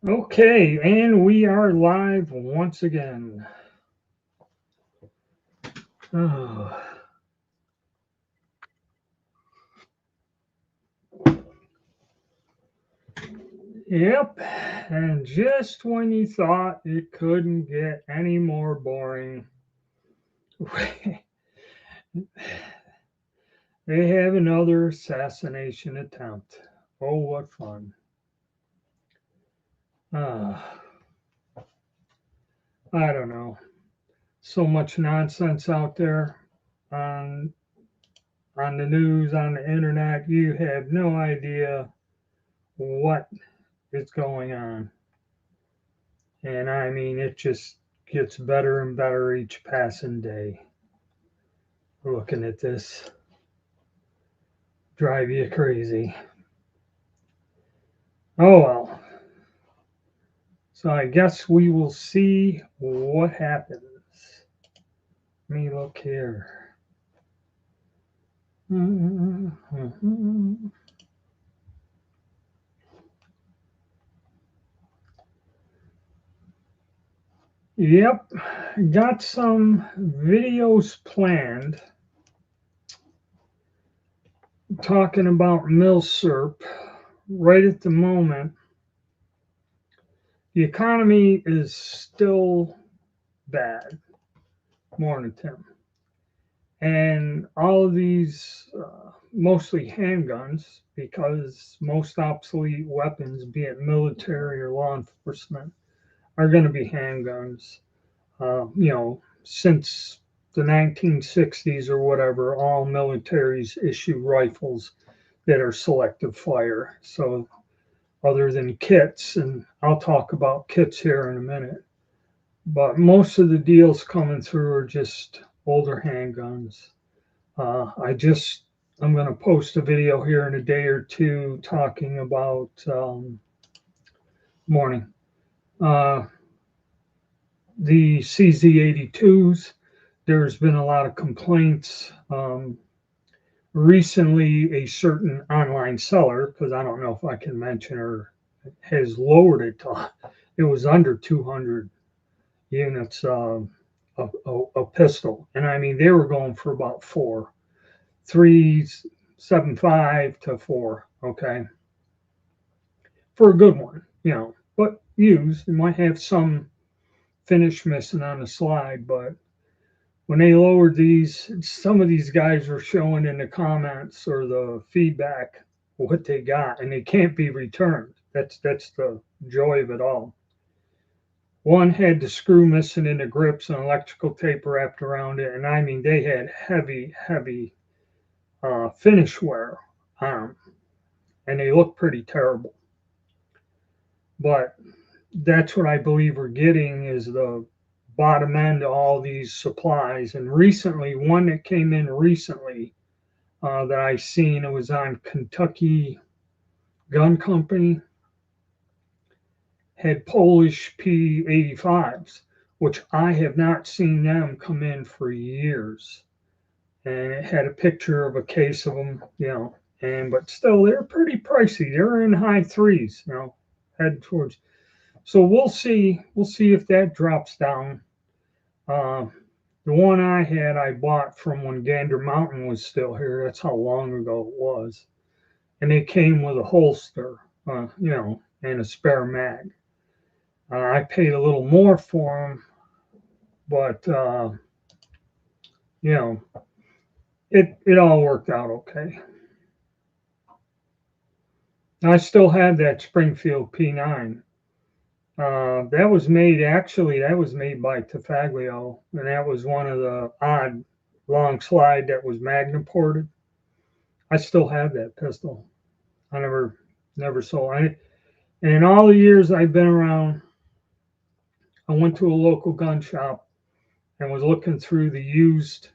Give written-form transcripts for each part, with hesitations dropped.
Okay, and we are live once again. Oh, yep, and just when you thought it couldn't get any more boring, they have another assassination attempt. Oh, what fun. Ah, I don't know. So much nonsense out there on on the news, on the internet. You have no idea what is going on. And I mean, it just gets better and better each passing day. Looking at this, drive you crazy. Oh well. So I guess we will see what happens. Let me look here. Yep, got some videos planned talking about milsurp. Right at the moment, the economy is still bad, Mornington. And all of these, mostly handguns, because most obsolete weapons, be it military or law enforcement, are going to be handguns. Since the 1960s or whatever, all militaries issue rifles that are selective fire. So, other than kits, and I'll talk about kits here in a minute, but most of the deals coming through are just older handguns. Uh, I just I'm going to post a video here in a day or two talking about morning uh, the CZ82s. There's been a lot of complaints. Recently, a certain online seller, because I don't know if I can mention her, has lowered it to it was under 200 units a pistol, and I mean they were going for about 375 to 4, okay, for a good one, but used. It might have some finish missing on the slide, but when they lowered these, some of these guys were showing in the comments or the feedback what they got, and they can't be returned. That's the joy of it all. One had the screw missing in the grips and electrical tape wrapped around it, and I mean they had heavy finish wear on them, and they look pretty terrible. But that's what I believe we're getting is the bottom end of all these supplies. And recently, one that came in recently that I seen, it was on Kentucky Gun Company, had Polish P85s, which I have not seen them come in for years. And it had a picture of a case of them, and but still they're pretty pricey. They're in high threes, head towards. So we'll see. We'll see if that drops down. Uh, the one I had, I bought from when Gander Mountain was still here. That's how long ago it was. And they came with a holster, and a spare mag. I paid a little more for them, but you know, it all worked out okay. I still have that Springfield P9. That was made actually. That was made by Tafaglio, and that was one of the odd long slide that was Magnum ported. I still have that pistol. I never sold it. And in all the years I've been around, I went to a local gun shop and was looking through the used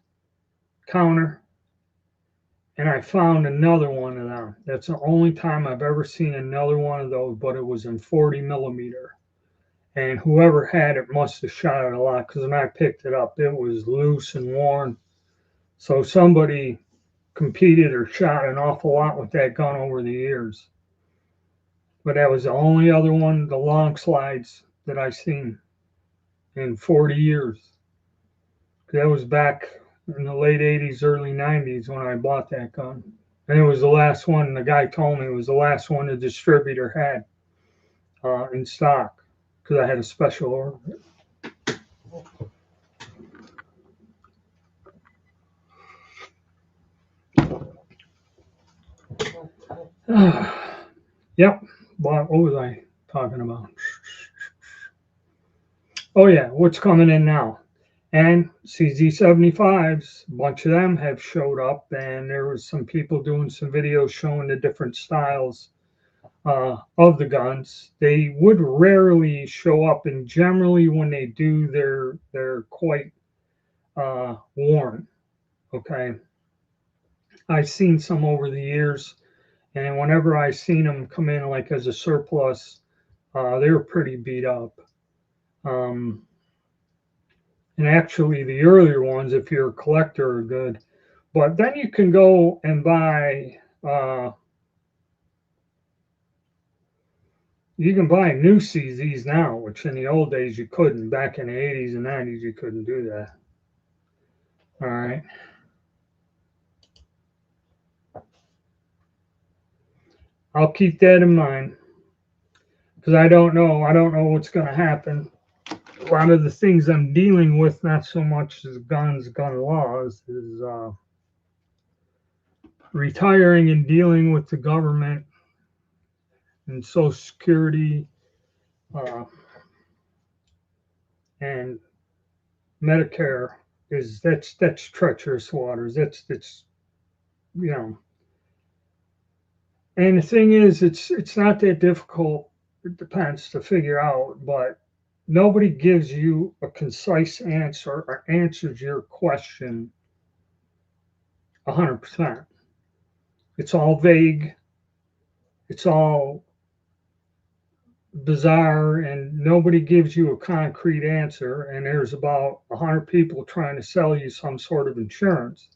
counter, and I found another one of them. That's the only time I've ever seen another one of those, but it was in 40 millimeter. And whoever had it must have shot it a lot because when I picked it up, it was loose and worn. So somebody competed or shot an awful lot with that gun over the years. But that was the only other one, the long slides that I seen in 40 years. That was back in the late 80s, early 90s when I bought that gun. And it was the last one, the guy told me it was the last one the distributor had in stock because I had a special order. Yep. What was I talking about? Oh, yeah. What's coming in now? And CZ75s, a bunch of them have showed up, and there was some people doing some videos showing the different styles of the guns. They would rarely show up, and generally when they do, they're quite worn. Okay, I've seen some over the years, and whenever I seen them come in like as a surplus, they were pretty beat up. Um, and actually, the earlier ones, if you're a collector, are good. But then you can go and buy. You can buy new CZs now, which in the old days you couldn't. Back in the 80s and 90s, you couldn't do that. All right. I'll keep that in mind because I don't know. I don't know what's going to happen. A lot of the things I'm dealing with, not so much as guns, gun laws, is retiring and dealing with the government and Social Security uh, and Medicare. That's treacherous waters. That's you know. And the thing is, it's not that difficult. It depends to figure out, but nobody gives you a concise answer or answers your question 100%. It's all vague. It's all bizarre, and nobody gives you a concrete answer. And there's about 100 people trying to sell you some sort of insurance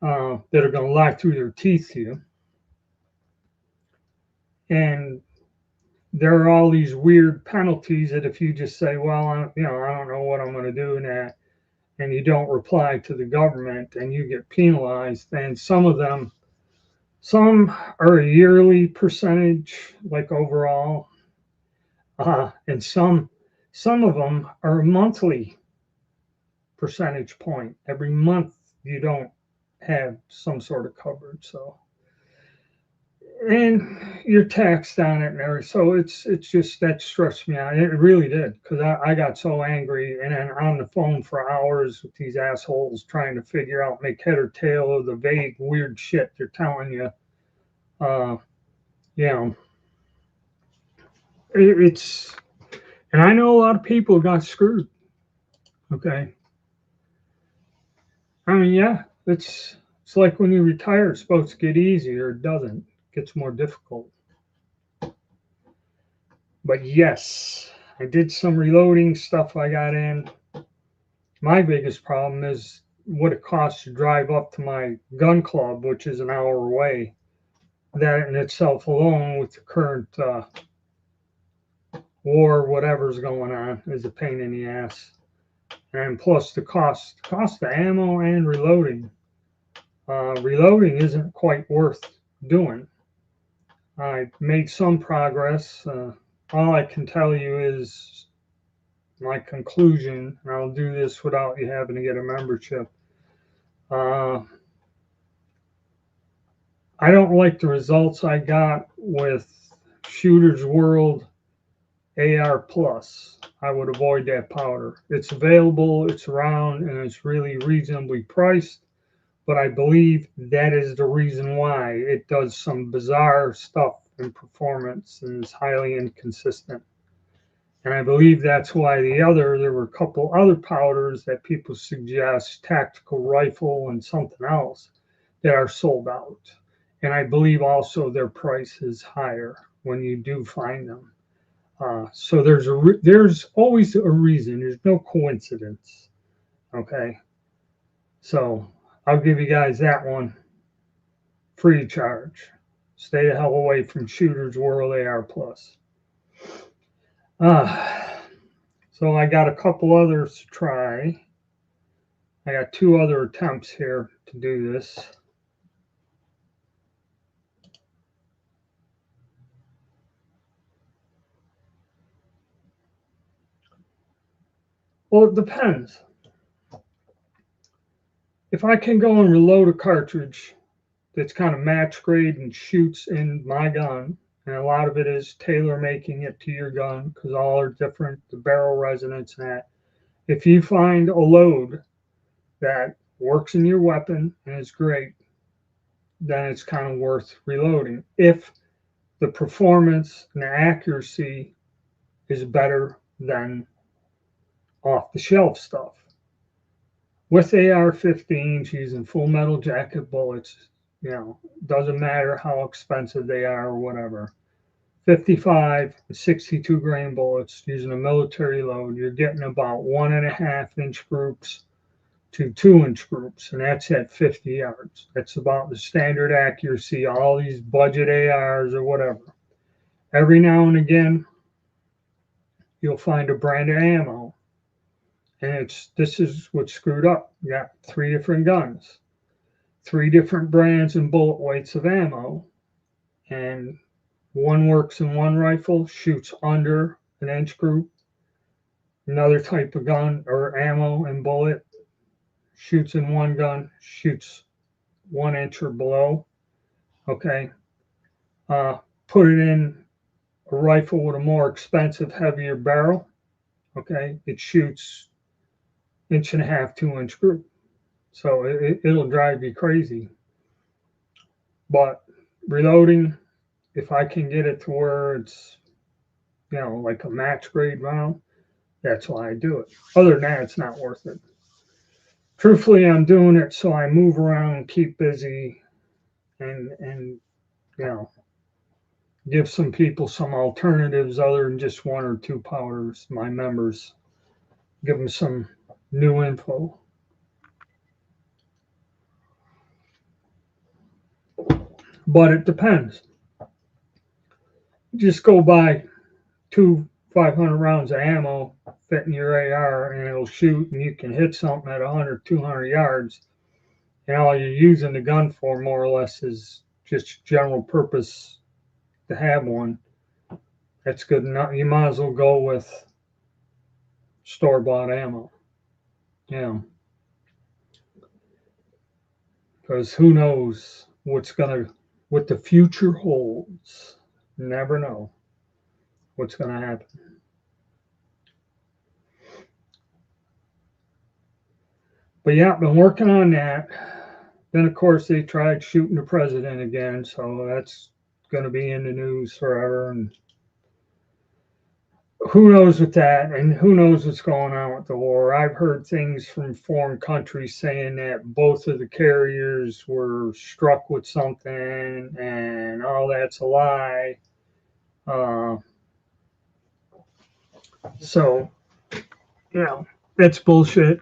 that are going to lie through their teeth to you. And there are all these weird penalties that if you just say, well, I don't know what I'm going to do now, and you don't reply to the government and you get penalized, and some are a yearly percentage, like overall, and some of them are a monthly percentage point. Every month you don't have some sort of coverage, so and you're taxed on it and everything. So it's just that stressed me out. It really did because I got so angry and then on the phone for hours with these assholes trying to figure out, make head or tail of the vague weird shit they're telling you. Uh, you know, it's and I know a lot of people got screwed. Okay, I mean, yeah, it's like when you retire, it's supposed to get easier. It doesn't. It gets more difficult. But yes, I did some reloading stuff I got in. My biggest problem is what it costs to drive up to my gun club, which is an hour away. That in itself alone, with the current war, whatever's going on, is a pain in the ass. And plus the cost of ammo and reloading. Reloading isn't quite worth doing. I made some progress. All I can tell you is my conclusion, and I'll do this without you having to get a membership. I don't like the results I got with Shooter's World AR Plus. I would avoid that powder. It's available, it's around, and it's really reasonably priced. But I believe that is the reason why it does some bizarre stuff in performance and is highly inconsistent. And I believe that's why there were a couple other powders that people suggest, tactical rifle and something else, that are sold out. And I believe also their price is higher when you do find them. So there's always a reason. There's no coincidence. Okay. So I'll give you guys that one free of charge. Stay the hell away from Shooter's World AR Plus. So I got a couple others to try. I got 2 other attempts here to do this. Well, it depends. If I can go and reload a cartridge that's kind of match grade and shoots in my gun, and a lot of it is tailor making it to your gun because all are different, the barrel resonance and that. If you find a load that works in your weapon and is great, then it's kind of worth reloading. If the performance and the accuracy is better than off the shelf stuff. With AR-15s using full metal jacket bullets, doesn't matter how expensive they are or whatever. 55 and 62 grain bullets using a military load, you're getting about 1.5-inch groups to 2-inch groups, and that's at 50 yards. That's about the standard accuracy, all these budget ARs or whatever. Every now and again, you'll find a brand of ammo. And this is what's screwed up. You got 3 different guns, 3 different brands and bullet weights of ammo, and one works in one rifle, shoots under an inch group. Another type of gun or ammo and bullet shoots in one gun, shoots 1 inch or below. Okay. Put it in a rifle with a more expensive, heavier barrel. Okay. It shoots 1.5-inch, 2-inch group. So it'll drive you crazy. But reloading, if I can get it to where it's, like a match grade round, that's why I do it. Other than that, it's not worth it. Truthfully, I'm doing it so I move around, keep busy, and give some people some alternatives other than just 1 or 2 powders. My members, give them some new info. But it depends. Just go buy 2 500 rounds of ammo, fit in your AR, and it'll shoot, and you can hit something at 100, 200 yards. And all you're using the gun for, more or less, is just general purpose to have one. That's good enough. You might as well go with store-bought ammo. Because who knows what the future holds. Never know what's going to happen. But yeah, I've been working on that. Then, of course, they tried shooting the president again, so that's going to be in the news forever. And who knows with that, and who knows what's going on with the war. I've heard things from foreign countries saying that both of the carriers were struck with something, and all that's a lie. So, that's bullshit.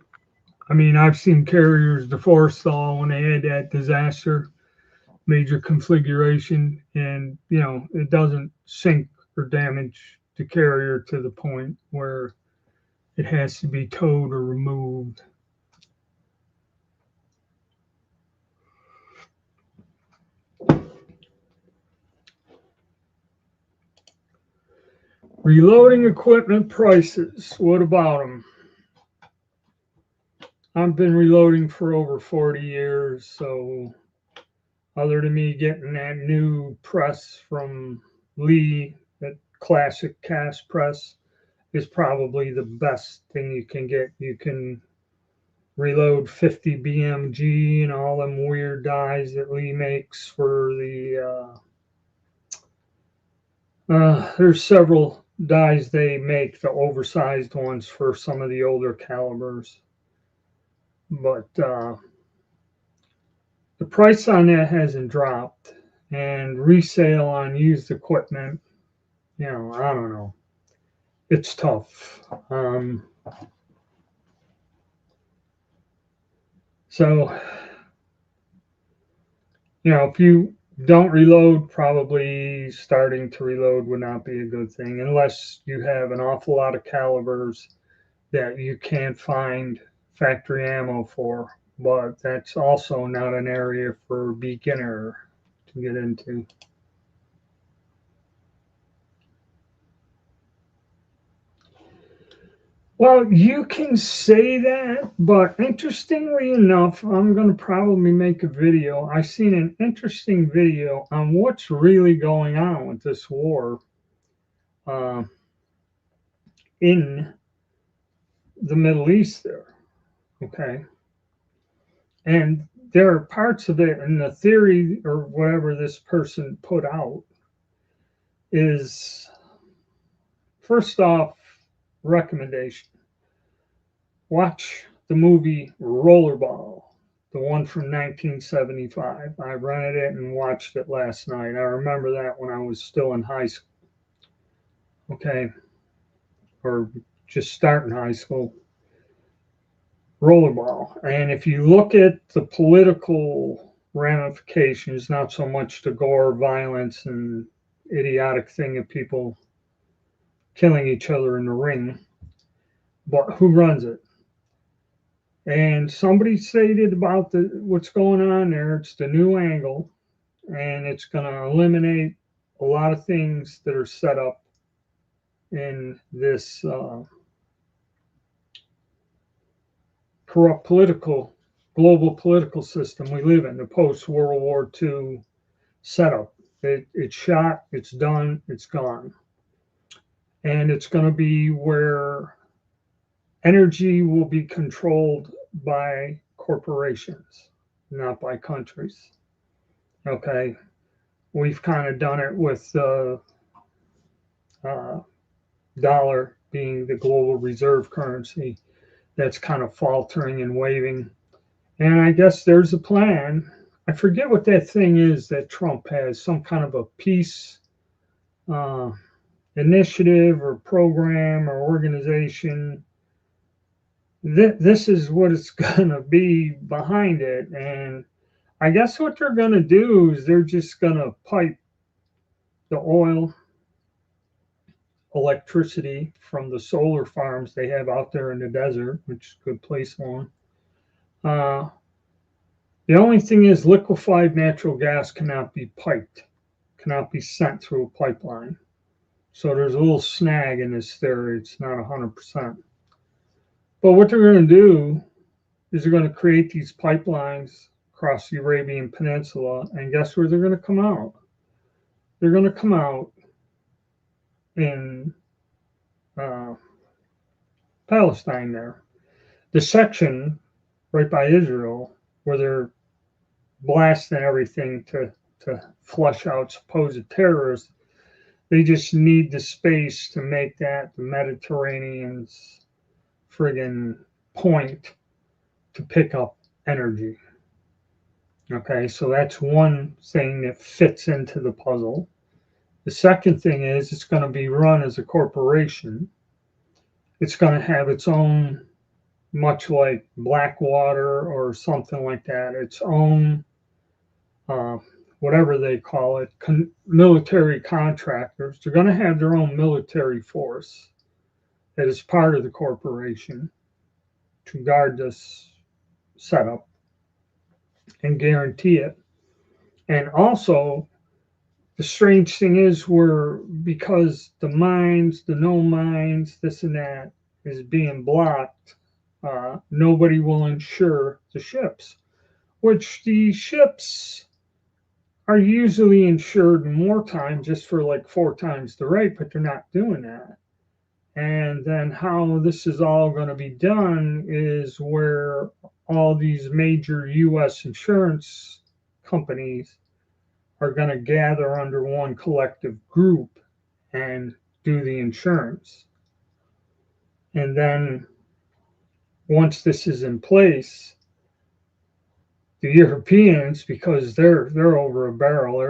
I mean, I've seen carriers de Forestall when they had that disaster, major configuration, and it doesn't sink or damage the carrier to the point where it has to be towed or removed. Reloading equipment prices. What about them? I've been reloading for over 40 years, so other than me getting that new press from Lee, that classic cast press, is probably the best thing you can get. You can reload 50 BMG and all them weird dies that Lee makes for the there's several dies they make, the oversized ones for some of the older calibers. But the price on that hasn't dropped, and resale on used equipment, I don't know. It's tough. So, if you Don't reload. Probably starting to reload would not be a good thing unless you have an awful lot of calibers that you can't find factory ammo for. But that's also not an area for beginner to get into. Well, you can say that, but interestingly enough, I'm going to probably make a video. I seen an interesting video on what's really going on with this war uh, in the Middle East there. Okay. And there are parts of it, and the theory or whatever this person put out is first off, recommendation watch the movie Rollerball, the one from 1975. I rented it and watched it last night. I remember that when I was still in high school, okay, or just starting high school. Rollerball. And if you look at the political ramifications, not so much the gore, violence, and idiotic thing of people killing each other in the ring, but who runs it? And somebody stated about what's going on there. It's the new angle, and it's going to eliminate a lot of things that are set up in this corrupt global political system we live in, the post World War II setup. It's shot, it's done, it's gone. And it's going to be where energy will be controlled by corporations, not by countries. Okay. We've kind of done it with the dollar being the global reserve currency that's kind of faltering and waving. And I guess there's a plan. I forget what that thing is that Trump has, some kind of a peace uh, initiative or program or organization. This is what it's going to be behind it. And I guess what they're going to do is they're just going to pipe the oil, electricity from the solar farms they have out there in the desert, which could place one. Uh, the only thing is liquefied natural gas cannot be piped, cannot be sent through a pipeline. So there's a little snag in this theory. It's not 100%. But what they're going to do is they're going to create these pipelines across the Arabian Peninsula. And guess where they're going to come out? They're going to come out in Palestine there. The section right by Israel where they're blasting everything to flush out supposed terrorists. They just need the space to make that the Mediterranean's friggin' point to pick up energy. Okay, so that's one thing that fits into the puzzle. The second thing is it's going to be run as a corporation. It's going to have its own, much like Blackwater or something like that, its own, whatever they call it, military contractors. They're going to have their own military force that is part of the corporation to guard this setup and guarantee it. And also, the strange thing is, because the mines, the no mines, this and that is being blocked, nobody will insure the ships, which the ships are usually insured in wartime just for like 4 times the rate, but they're not doing that. And then how this is all going to be done is where all these major US insurance companies are going to gather under one collective group and do the insurance. And then once this is in place, the Europeans, because they're over a barrel,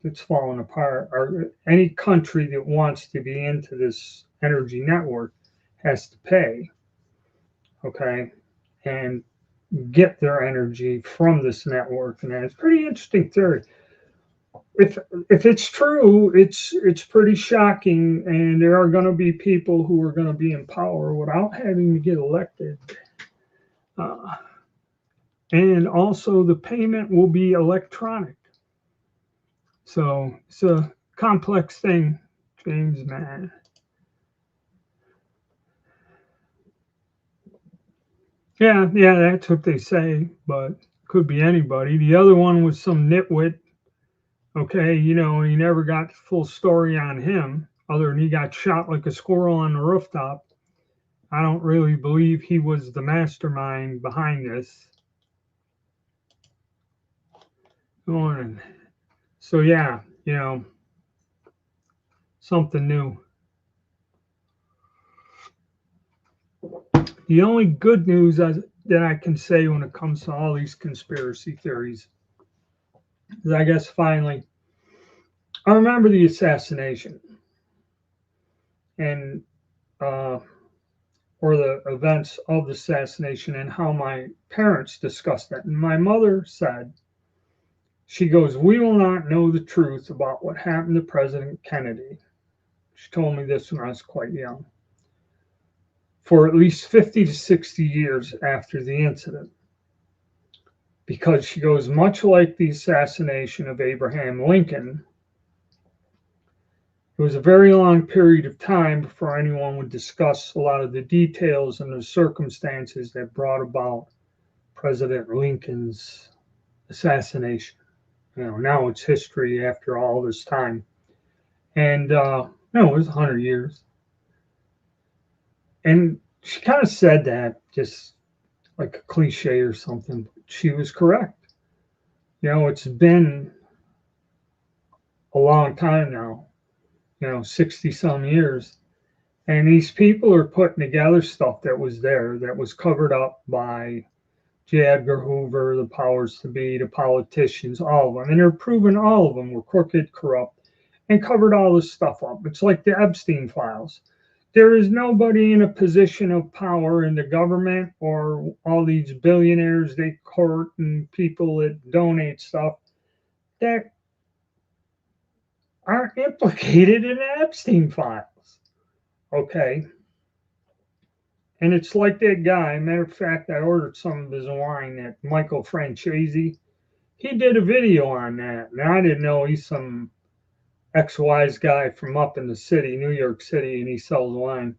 it's falling apart. Or any country that wants to be into this energy network has to pay, okay, and get their energy from this network. And it's pretty interesting theory. if it's true, it's pretty shocking, and there are going to be people who are going to be in power without having to get elected. Uh, and also, the payment will be electronic. So it's a complex thing, James, man. Yeah, that's what they say, but could be anybody. The other one was some nitwit. Okay, he never got the full story on him, other than he got shot like a squirrel on the rooftop. I don't really believe he was the mastermind behind this. Good morning. So yeah, something new. The only good news that I can say when it comes to all these conspiracy theories is, I guess, finally, I remember the assassination and uh, or the events of the assassination and how my parents discussed it. And my mother said, she goes, "We will not know the truth about what happened to President Kennedy." She told me this when I was quite young. For at least 50 to 60 years after the incident. Because she goes, much like the assassination of Abraham Lincoln, it was a very long period of time before anyone would discuss a lot of the details and the circumstances that brought about President Lincoln's assassination. Now it's history after all this time. And no, it was 100 years. And she kind of said that just like a cliche or something. But she was correct. It's been a long time now, 60 some years. And these people are putting together stuff that was there, that was covered up by J. Edgar Hoover, the powers to be, the politicians, all of them. And they're proving all of them were crooked, corrupt, and covered all this stuff up. It's like the Epstein files. There is nobody in a position of power in the government or all these billionaires they court and people that donate stuff that aren't implicated in the Epstein files. Okay. And it's like that guy. Matter of fact, I ordered some of his wine, that Michael Francesi. He did a video on that. And I didn't know he's some ex-wise guy from up in the city, New York City, and he sells wine.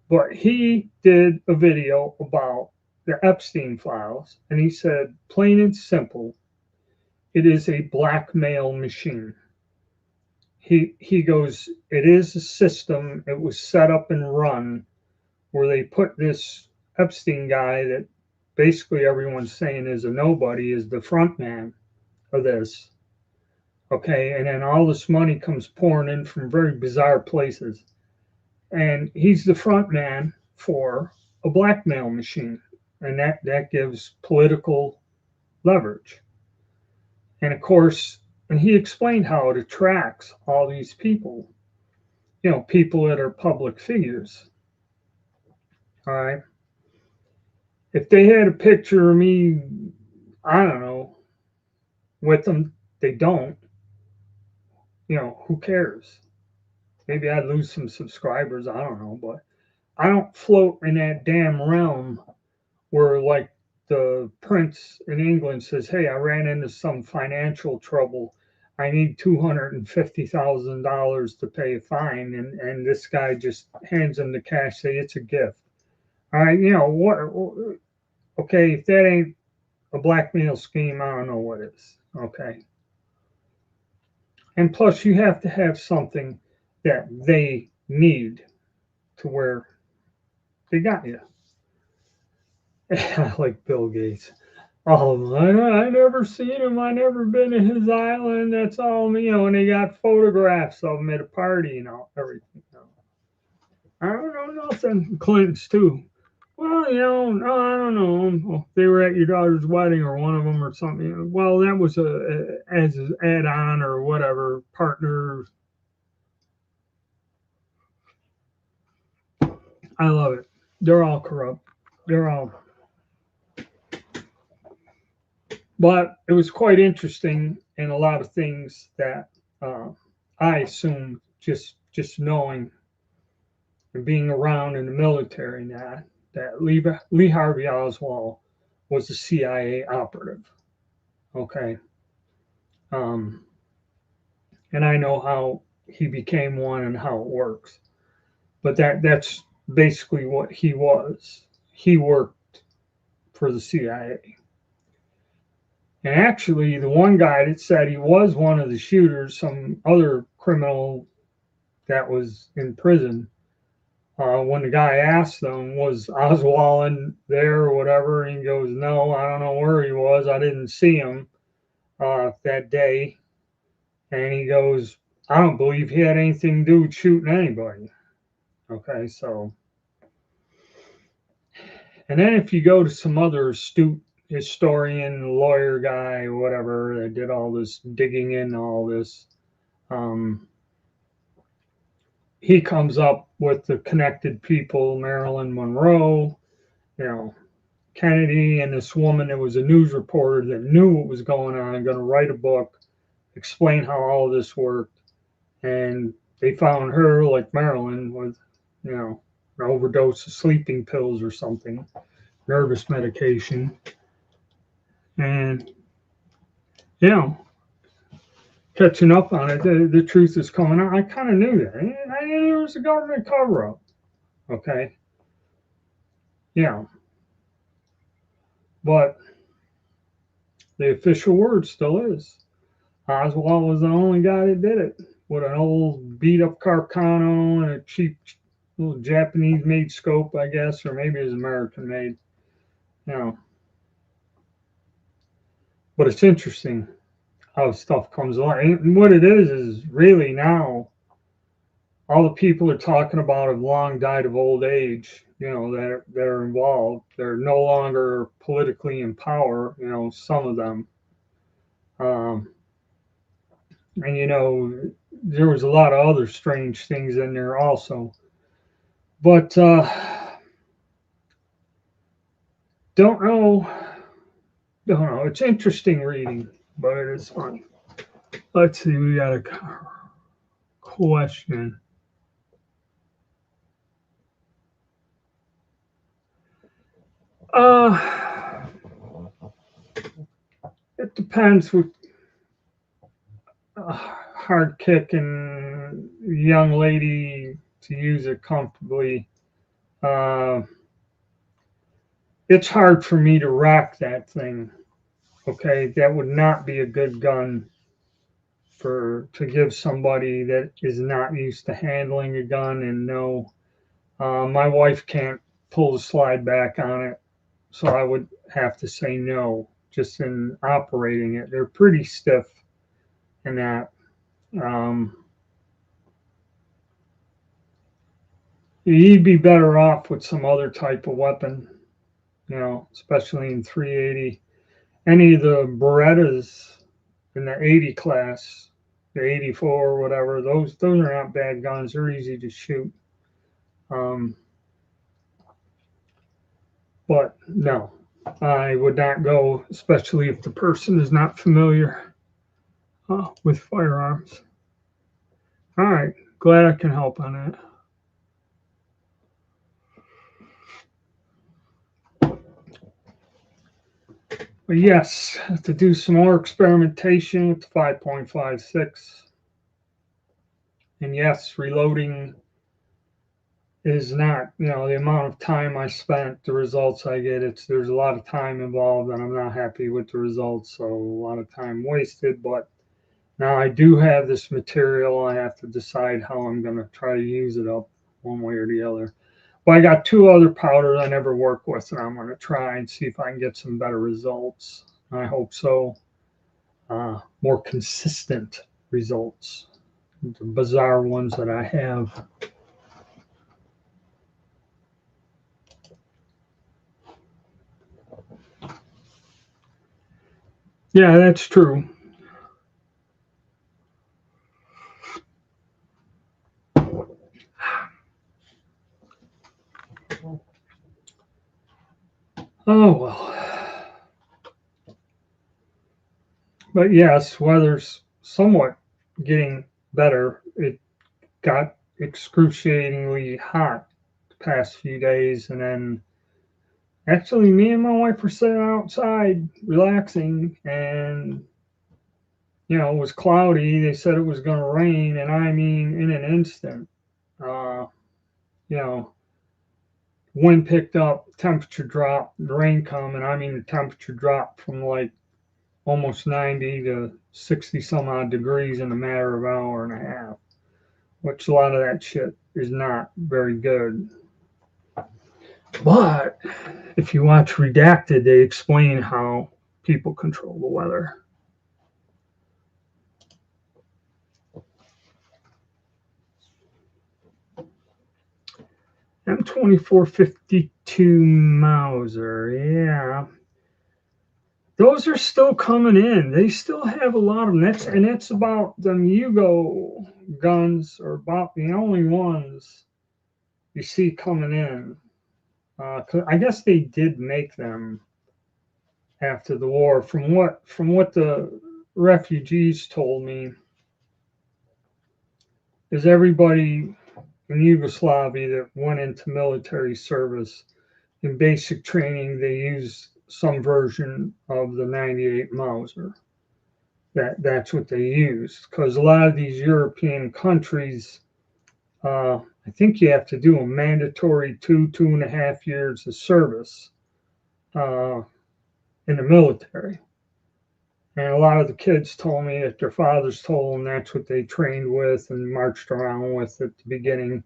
But he did a video about the Epstein files. And he said, plain and simple, it is a blackmail machine. He goes, it is a system. It was set up and run where they put this Epstein guy that basically everyone's saying is a nobody, is the front man of this. Okay, and then all this money comes pouring in from very bizarre places. And he's the front man for a blackmail machine. And that gives political leverage. And of course, and he explained how it attracts all these people, people that are public figures. All right. If they had a picture of me, I don't know, with them, they don't, who cares? Maybe I'd lose some subscribers. I don't know. But I don't float in that damn realm where, like, the prince in England says, hey, I ran into some financial trouble. I need $250,000 to pay a fine. And this guy just hands him the cash, say it's a gift. All right. What? Okay. If that ain't a blackmail scheme, I don't know what is. Okay. And plus, you have to have something that they need to where they got you. I like Bill Gates. All of them. I never seen him. I never been to his island. That's all, and they got photographs of him at a party and all, everything. I don't know nothing. Clintons too. Well, no, I don't know. They were at your daughter's wedding or one of them or something. Well, that was as an add-on or whatever, partner. I love it. They're all corrupt. They're all. But it was quite interesting, and a lot of things that I assume just knowing and being around in the military that Lee Harvey Oswald was a CIA operative. Okay, um, and I know how he became one and how it works. But that's basically what he was. He worked for the CIA. And actually, the one guy that said he was one of the shooters, some other criminal that was in prison, when the guy asked him, was Oswald there or whatever, and he goes, no, I don't know where he was. I didn't see him that day. And he goes, I don't believe he had anything to do with shooting anybody. Okay, so. And then if you go to some other astute historian, lawyer guy, whatever, that did all this digging in all this, um, he comes up with the connected people, Marilyn Monroe, you know, Kennedy, and this woman that was a news reporter that knew what was going on, going to write a book, explain how all of this worked. And they found her, like Marilyn, with, you know, an overdose of sleeping pills or something, nervous medication. And, you know, catching up on it, the truth is coming out. I kind of knew that. I knew there was a government cover up. Okay. Yeah. But the official word still is Oswald was the only guy that did it with an old beat up Carcano and a cheap little Japanese made scope, I guess, or maybe it was American made. You know. But it's interesting how stuff comes along. And what it is really now all the people are talking about have long died of old age, you know, that are involved. They're no longer politically in power, you know, some of them. Um, and, you know, there was a lot of other strange things in there also. But don't know. Don't know. It's interesting reading, but it is fun. Let's see. We got a question. Uh, it depends with hard kicking young lady to use it comfortably. Uh, it's hard for me to rack that thing. Okay, that would not be a good gun for to give somebody that is not used to handling a gun and know. My wife can't pull the slide back on it, so I would have to say no. Just in operating it, they're pretty stiff in that. Um, you'd be better off with some other type of weapon, you know, especially in 380. Any of the Berettas in the 80 class, the 84 or whatever, those are not bad guns. They're easy to shoot. Um, but no, I would not go, especially if the person is not familiar with firearms. All right, glad I can help on that. But yes, to do some more experimentation with the 5.56. And yes, reloading is not, you know, the amount of time I spent, the results I get, there's a lot of time involved and I'm not happy with the results. So a lot of time wasted, but now I do have this material. I have to decide how I'm going to try to use it up one way or the other. But I got two other powders I never worked with and I'm going to try and see if I can get some better results. I hope so. More consistent results. The bizarre ones that I have. Yeah, that's true. Oh well. But yes, weather's somewhat getting better. It got excruciatingly hot the past few days, and then actually me and my wife were sitting outside relaxing, and it was cloudy. They said it was going to rain, and I mean, in an instant, uh, you know, wind picked up, temperature dropped, the rain come, and I mean, the temperature dropped from like almost 90 to 60 some odd degrees in a matter of an hour and a half, which a lot of that shit is not very good. But if you watch Redacted, they explain how people control the weather. M2452 Mauser, yeah. Those are still coming in. They still have a lot of them. That's about them Yugo guns are about the only ones you see coming in. I guess they did make them after the war. From what the refugees told me, is everybody in Yugoslavia that went into military service in basic training, they used some version of the 98 Mauser. That's what they used, because a lot of these European countries, I think you have to do a mandatory 2.5 years of service uh, in the military. And a lot of the kids told me that their fathers told them that's what they trained with and marched around with at the beginning.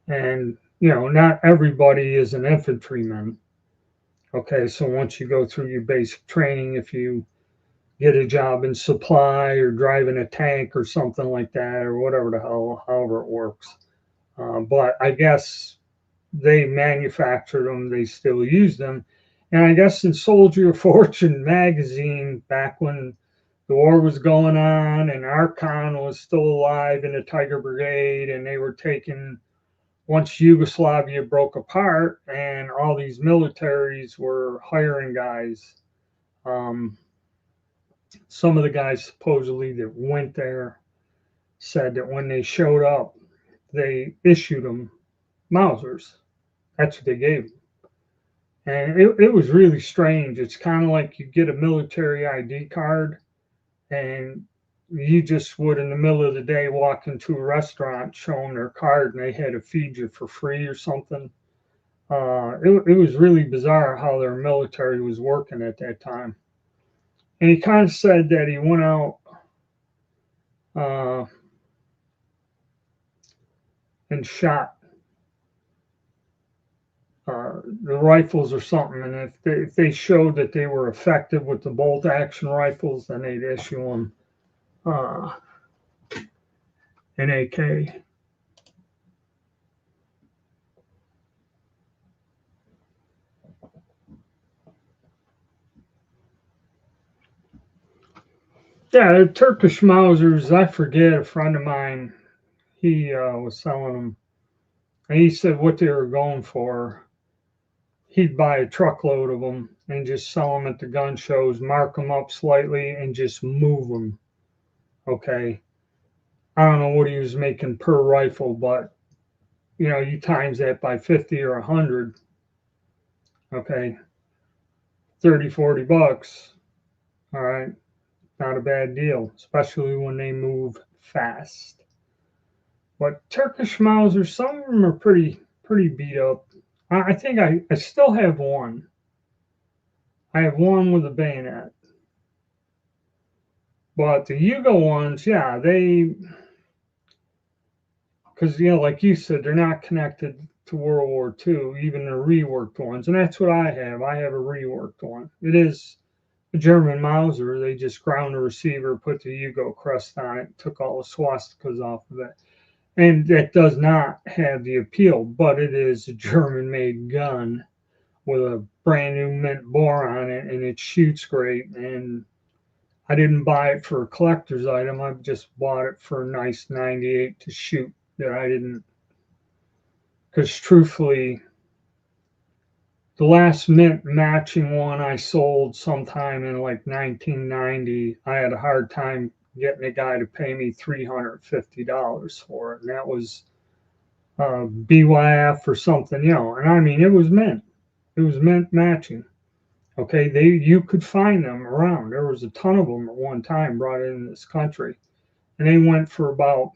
And, not everybody is an infantryman. Okay, so once you go through your basic training, if you get a job in supply or driving a tank or something like that, or whatever the hell, however it works. But I guess they manufactured them, they still use them. And I guess in Soldier of Fortune magazine, back when the war was going on and Archon was still alive in the Tiger Brigade, and they were taking, once Yugoslavia broke apart and all these militaries were hiring guys, some of the guys supposedly that went there said that when they showed up, they issued them Mausers. That's what they gave them. And it was really strange. It's kind of like you get a military ID card and you just would, in the middle of the day, walk into a restaurant, show them their card, and they had to feed you for free or something. It was really bizarre how their military was working at that time. And he kind of said that he went out uh, and shot the rifles or something, and if they showed that they were effective with the bolt action rifles, then they'd issue them an AK. Yeah, the Turkish Mausers, I forget, a friend of mine, he was selling them. And he said what they were going for, he'd buy a truckload of them and just sell them at the gun shows, mark them up slightly, and just move them. Okay. I don't know what he was making per rifle, but you times that by 50 or 100, okay, 30, $40. All right. Not a bad deal, especially when they move fast. But Turkish Mausers, some of them are pretty beat up. I think I still have one. I have one with a bayonet. But the Yugo ones, yeah, because like you said, they're not connected to World War II, even the reworked ones, and that's what I have. I have a reworked one. It is a German Mauser. They just ground the receiver, put the Yugo crest on it, took all the swastikas off of it, and that does not have the appeal. But it is a German-made gun with a brand new mint bore on it, and it shoots great. And I didn't buy it for a collector's item. I just bought it for a nice 98 to shoot. That I didn't, because truthfully, the last mint matching one I sold sometime in like 1990, I had a hard time getting a guy to pay me $350 for it. And that was BYF or something, you know. And I mean, it was mint. It was mint matching. Okay, you could find them around. There was a ton of them at one time brought in this country, and they went for about,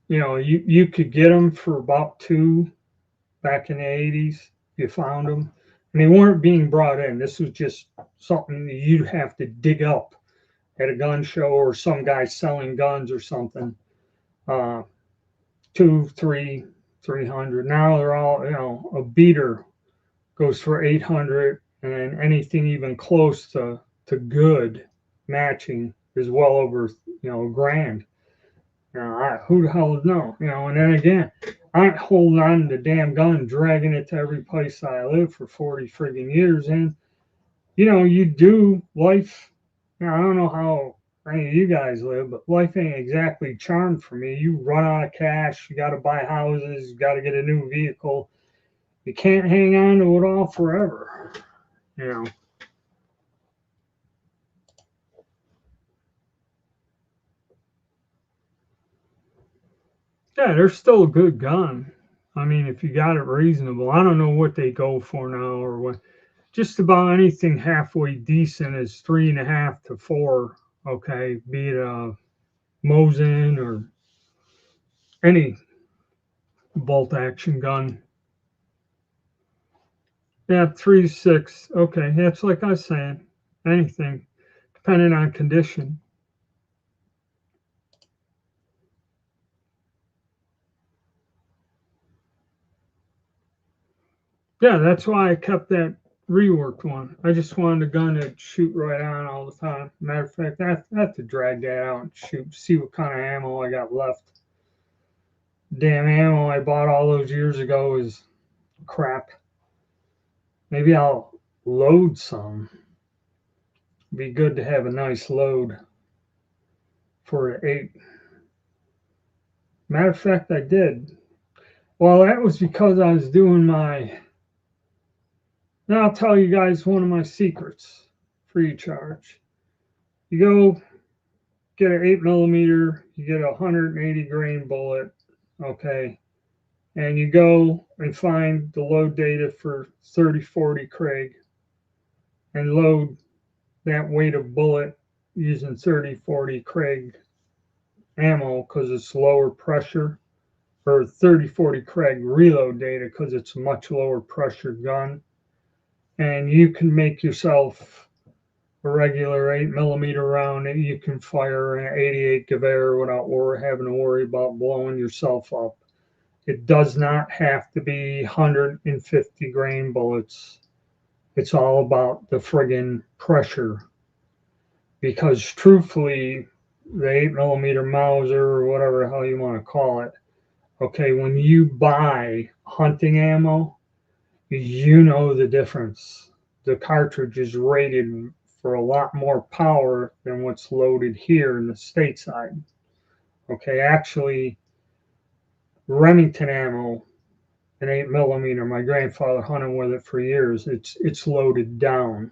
you know, you could get them for about two back in the 80s. You found them, and they weren't being brought in. This was just something that you'd have to dig up at a gun show or some guy selling guns or something. Two, three, 300. Now they're all, you know, a beater goes for 800, and anything even close to good matching is well over, you know, $1,000. You know, who the hell would know? You know, and then again, I ain't holding on to the damn gun, dragging it to every place I live for 40 friggin' years. And, you know, you do life. You know, I don't know how any of you guys live, but life ain't exactly charmed for me. You run out of cash, you got to buy houses, you got to get a new vehicle. You can't hang on to it all forever, you know. Yeah, they're still a good gun. I mean, if you got it reasonable, I don't know what they go for now or what. Just about anything halfway decent is 3.5 to 4. Okay, be it a Mosin or any bolt action gun. Yeah, 3 to 6. Okay, that's like I was saying. Anything, depending on condition. Yeah, that's why I kept that reworked one. I just wanted a gun to shoot right on all the time. Matter of fact, I have to drag that out and shoot, see what kind of ammo I got left. Damn ammo I bought all those years ago is crap. Maybe I'll load some. Be good to have a nice load for an 8. Matter of fact, I did. Well, that was because I was doing my. Now I'll tell you guys one of my secrets, free charge. You go get an 8mm, you get a 180 grain bullet, okay, and you go and find the load data for 3040 Craig and load that weight of bullet using 3040 Craig ammo because it's lower pressure, or 3040 Craig reload data because it's a much lower pressure gun, and you can make yourself a regular 8mm round that you can fire an 88 Gewehr without having to worry about blowing yourself up. It does not have to be 150 grain bullets. It's all about the friggin' pressure. Because truthfully, the 8mm Mauser or whatever the hell you want to call it, okay, when you buy hunting ammo, you know the difference. The cartridge is rated for a lot more power than what's loaded here in the stateside. Okay, actually, Remington ammo, an 8mm, my grandfather hunted with it for years. It's loaded down.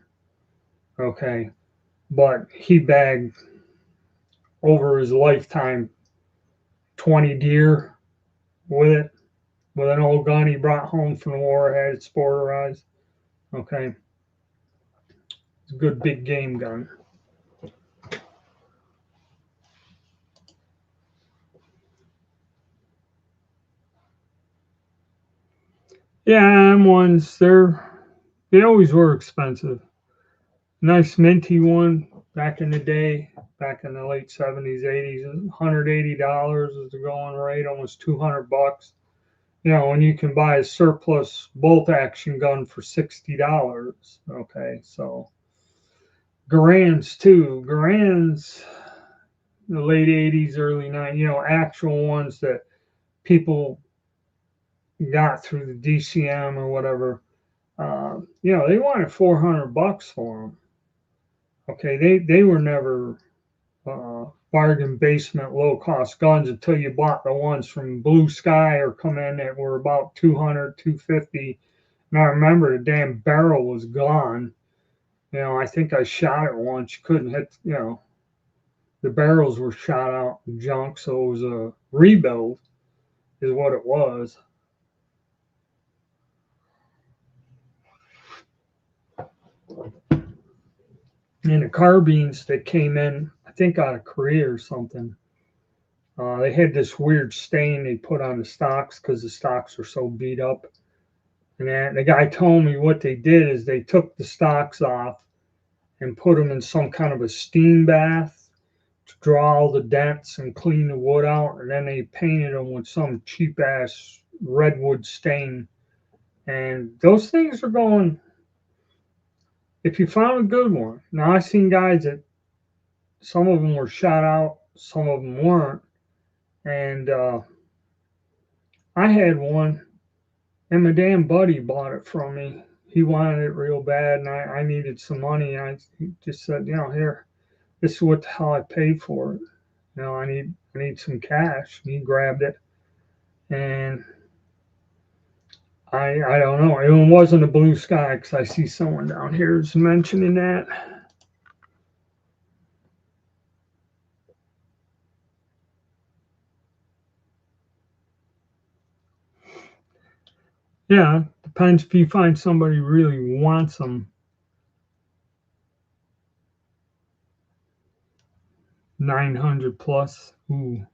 Okay, but he bagged over his lifetime 20 deer with it, with an old gun he brought home from the war, had it sporterized. Okay, it's a good big game gun. Yeah, M1s, they always were expensive. Nice minty one back in the day, back in the late 70s, 80s, $180 is the going rate, almost $200. You know, when you can buy a surplus bolt action gun for $60. Okay, so Garands too. Garands, the late 80s, early 90s, you know, actual ones that people got through the DCM or whatever. You know, they wanted $400 for them. Okay, they were never bargain basement low cost guns until you bought the ones from Blue Sky or come in that were about 200, 250. And I remember the damn barrel was gone. You know, I think I shot it once. You couldn't hit, you know, the barrels were shot out and junk, so it was a rebuild, is what it was. And the carbines that came in, I think out of Korea or something, they had this weird stain they put on the stocks because the stocks were so beat up. And the guy told me what they did is they took the stocks off and put them in some kind of a steam bath to draw all the dents and clean the wood out. And then they painted them with some cheap ass redwood stain. And those things are going, if you found a good one. Now, I've seen guys that some of them were shot out, some of them weren't. And I had one, and my damn buddy bought it from me. He wanted it real bad, and I needed some money. He just said, you know, here, this is what the hell I paid for it. You know, I need some cash. And he grabbed it, and I don't know. It wasn't a blue sky because I see someone down here is mentioning that. Yeah, depends if you find somebody who really wants them. 900 plus. Ooh.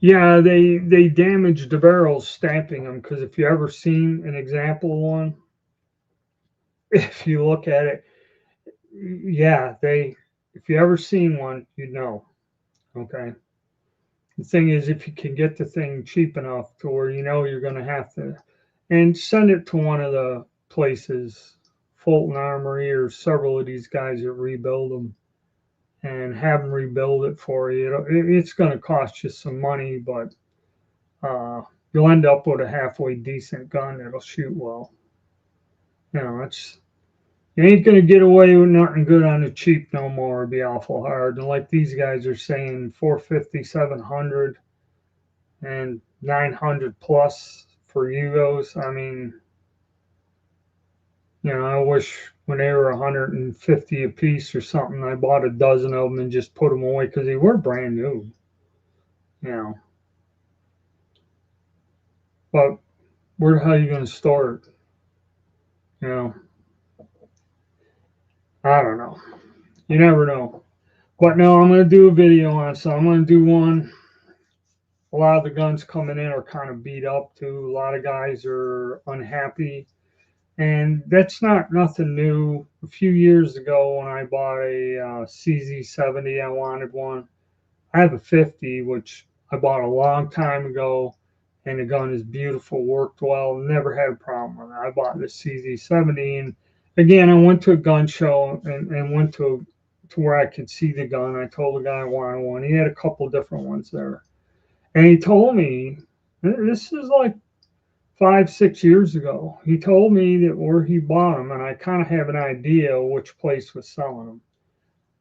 Yeah, they damaged the barrels stamping them because if you ever seen an example of one, if you look at it, yeah, they if you ever seen one, you know. Okay. The thing is, if you can get the thing cheap enough to where you know you're going to have to, and send it to one of the places, Fulton Armory or several of these guys that rebuild them, and have them rebuild it for you. It's going to cost you some money, but you'll end up with a halfway decent gun that'll shoot well. You know, it's you ain't gonna get away with nothing good on the cheap no more. It'd be awful hard. And like these guys are saying, 450, 700, and 900 plus for Yugos. I mean, you know, I wish when they were 150 a piece or something, I bought a dozen of them and just put them away because they were brand new. You know, but where the hell are you gonna store it? You know, I don't know. You never know. But no, I'm going to do a video on it. So I'm going to do one. A lot of the guns coming in are kind of beat up too. A lot of guys are unhappy. And that's not nothing new. A few years ago, when I bought a CZ70, I wanted one. I have a 50, which I bought a long time ago. And the gun is beautiful, worked well, never had a problem with it. I bought the CZ70. And again, I went to a gun show and went to where I could see the gun. I told the guy I wanted one. He had a couple different ones there. And he told me, this is like 5, 6 years ago. He told me that where he bought them, and I kind of have an idea which place was selling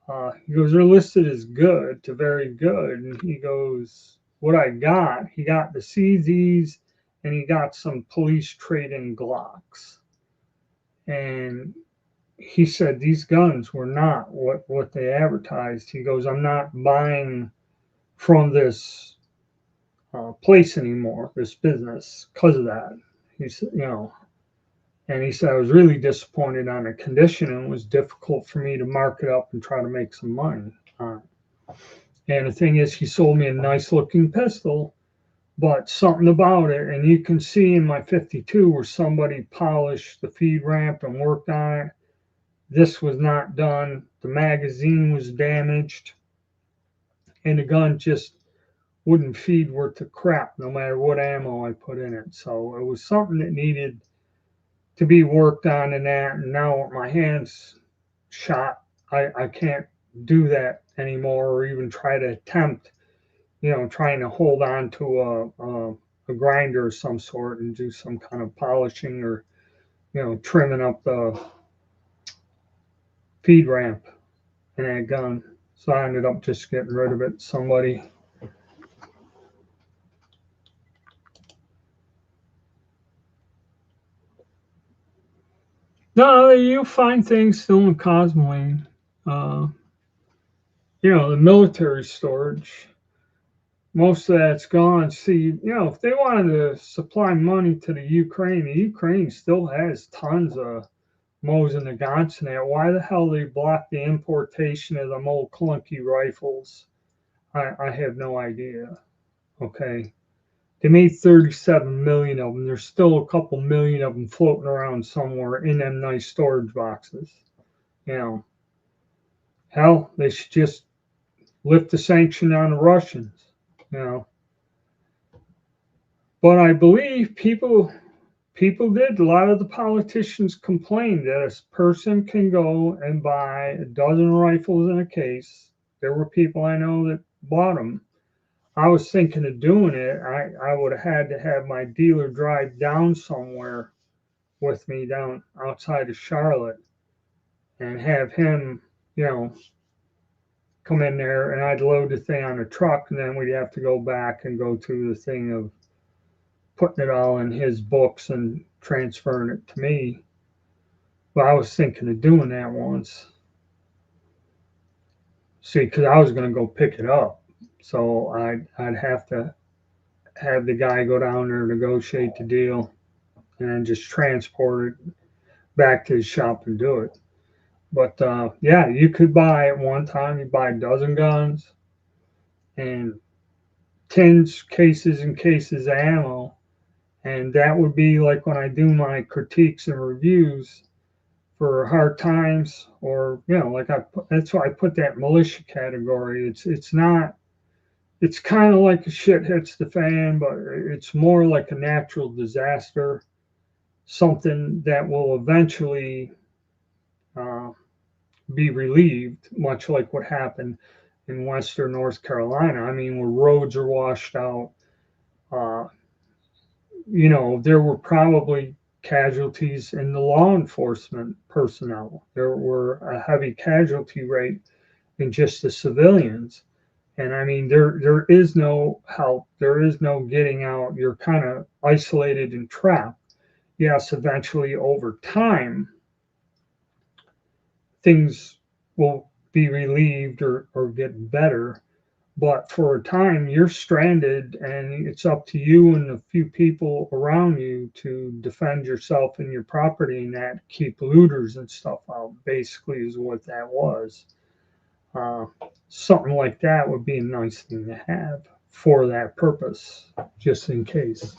them. He goes, they're listed as good to very good. And he goes, what I got, he got the CZs and he got some police trade-in Glocks. And he said these guns were not what they advertised. He goes, I'm not buying from this place anymore, this business, because of that. He said, you know, and he said I was really disappointed on the condition and it was difficult for me to mark it up and try to make some money. And the thing is, he sold me a nice looking pistol, but something about it, and you can see in my 52 where somebody polished the feed ramp and worked on it. This was not done. The magazine was damaged, and the gun just wouldn't feed worth of crap no matter what ammo I put in it. So it was something that needed to be worked on and that. And now with my hands shot, I can't do that anymore or even try to attempt, you know, trying to hold on to a grinder of some sort and do some kind of polishing or, you know, trimming up the feed ramp in that gun. So I ended up just getting rid of it. Somebody. No, you find things still in Cosmoline. Uh, the military storage, most of that's gone. See, if they wanted to supply money to the Ukraine still has tons of Mosin Nagants in there. Why the hell they blocked the importation of them old clunky rifles? I have no idea. Okay. They made 37 million of them. There's still a couple million of them floating around somewhere in them nice storage boxes. You know, hell, they should just lift the sanction on the Russians. You know, but I believe people did. A lot of the politicians complained that a person can go and buy a dozen rifles in a case. There were people I know that bought them. I was thinking of doing it. I would have had to have my dealer drive down somewhere with me down outside of Charlotte and have him, you know, come in there and I'd load the thing on a truck and then we'd have to go back and go through the thing of putting it all in his books and transferring it to me. But I was thinking of doing that once. See, because I was going to go pick it up. So I'd have to have the guy go down there, negotiate the deal, and then just transport it back to his shop and do it. But yeah, you could buy at one time, you buy a dozen guns and tins, cases, and cases of ammo. And that would be like when I do my critiques and reviews for hard times, or like that's why I put that militia category. It's not. It's kind of like a shit hits the fan, but it's more like a natural disaster, something that will eventually uh, be relieved, much like what happened in Western North Carolina. I mean, where roads are washed out. Uh, there were probably casualties in the law enforcement personnel. There were a heavy casualty rate in just the civilians. And I mean, there is no help. There is no getting out. You're kind of isolated and trapped. Yes, eventually over time, things will be relieved or get better. But for a time, you're stranded, and it's up to you and a few people around you to defend yourself and your property and that keep looters and stuff out. Basically, is what that was. Uh, Something like that would be a nice thing to have for that purpose, just in case.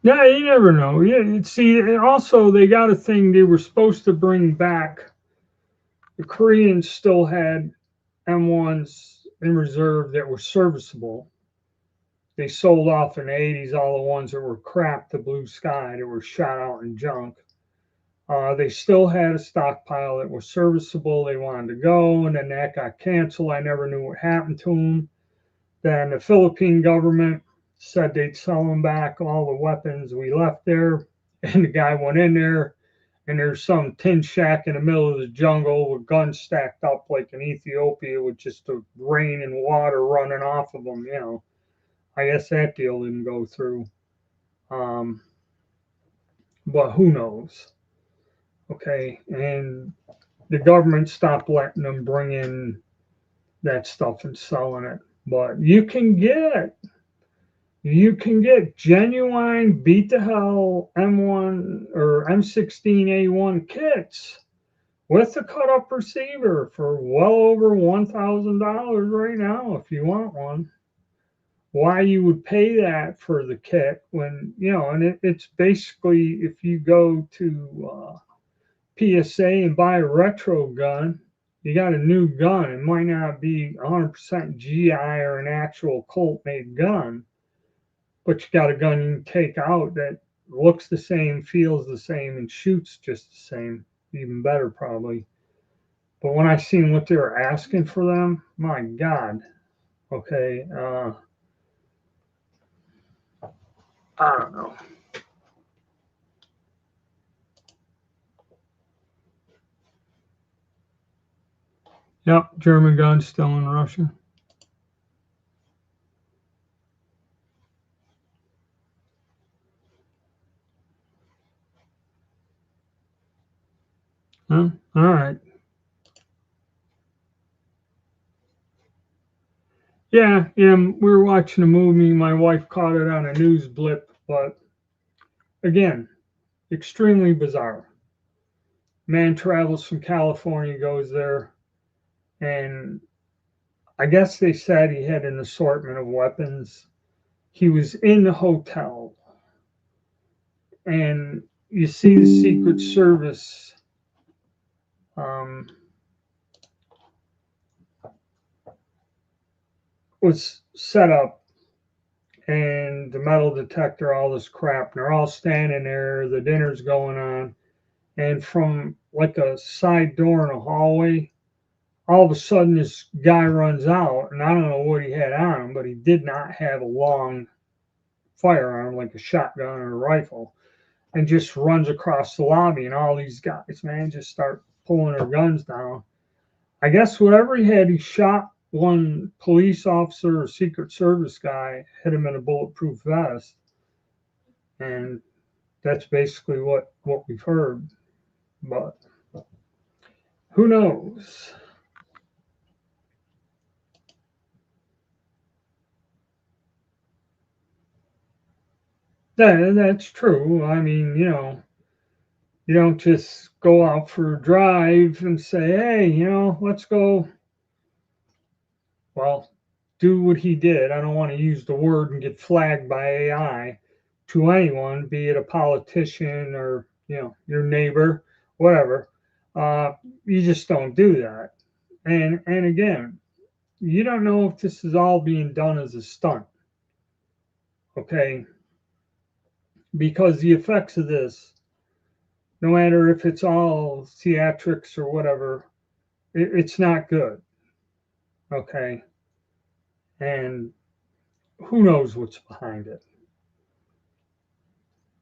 Yeah, you never know. Yeah, see, also they got a thing they were supposed to bring back. The Koreans still had M1s in reserve that were serviceable. They sold off in the 80s all the ones that were crap to Blue Sky that were shot out in junk. They still had a stockpile that was serviceable. They wanted to go, and then that got canceled. I never knew what happened to them. Then the Philippine government said they'd sell them back all the weapons we left there. And the guy went in there, and there's some tin shack in the middle of the jungle with guns stacked up like in Ethiopia with just the rain and water running off of them. I guess that deal didn't go through. Um, but who knows? Okay. And the government stopped letting them bring in that stuff and selling it. But you can get genuine beat the hell M1 or M16A1 kits with the cut up receiver for well over $1,000 right now if you want one. Why you would pay that for the kit when and it's basically if you go to PSA and buy a retro gun, you got a new gun. It might not be 100% GI or an actual Colt made gun, but you got a gun you can take out that looks the same, feels the same, and shoots just the same, even better probably. But when I seen what they were asking for them, my God. Okay, I don't know. Yep, German guns still in Russia. Huh? All right. Yeah, yeah. We were watching a movie. My wife caught it on a news blip, but again, extremely bizarre. Man travels from California, goes there, and I guess they said he had an assortment of weapons. He was in the hotel, and you see the Secret Service um, was set up, and the metal detector, all this crap, and they're all standing there. The dinner's going on, and from like a side door in a hallway, all of a sudden this guy runs out, and I don't know what he had on him, but he did not have a long firearm like a shotgun or a rifle, and just runs across the lobby, and all these guys, man, just start pulling their guns down. I guess whatever he had, he shot one police officer or Secret Service guy, hit him in a bulletproof vest, and that's basically what we've heard. But who knows? That's true. I mean, you don't just go out for a drive and say, hey, let's go. Well, do what he did. I don't want to use the word and get flagged by AI to anyone, be it a politician or your neighbor, whatever. You just don't do that. And again, you don't know if this is all being done as a stunt, okay? Because the effects of this, no matter if it's all theatrics or whatever, it's not good, okay? And who knows what's behind it?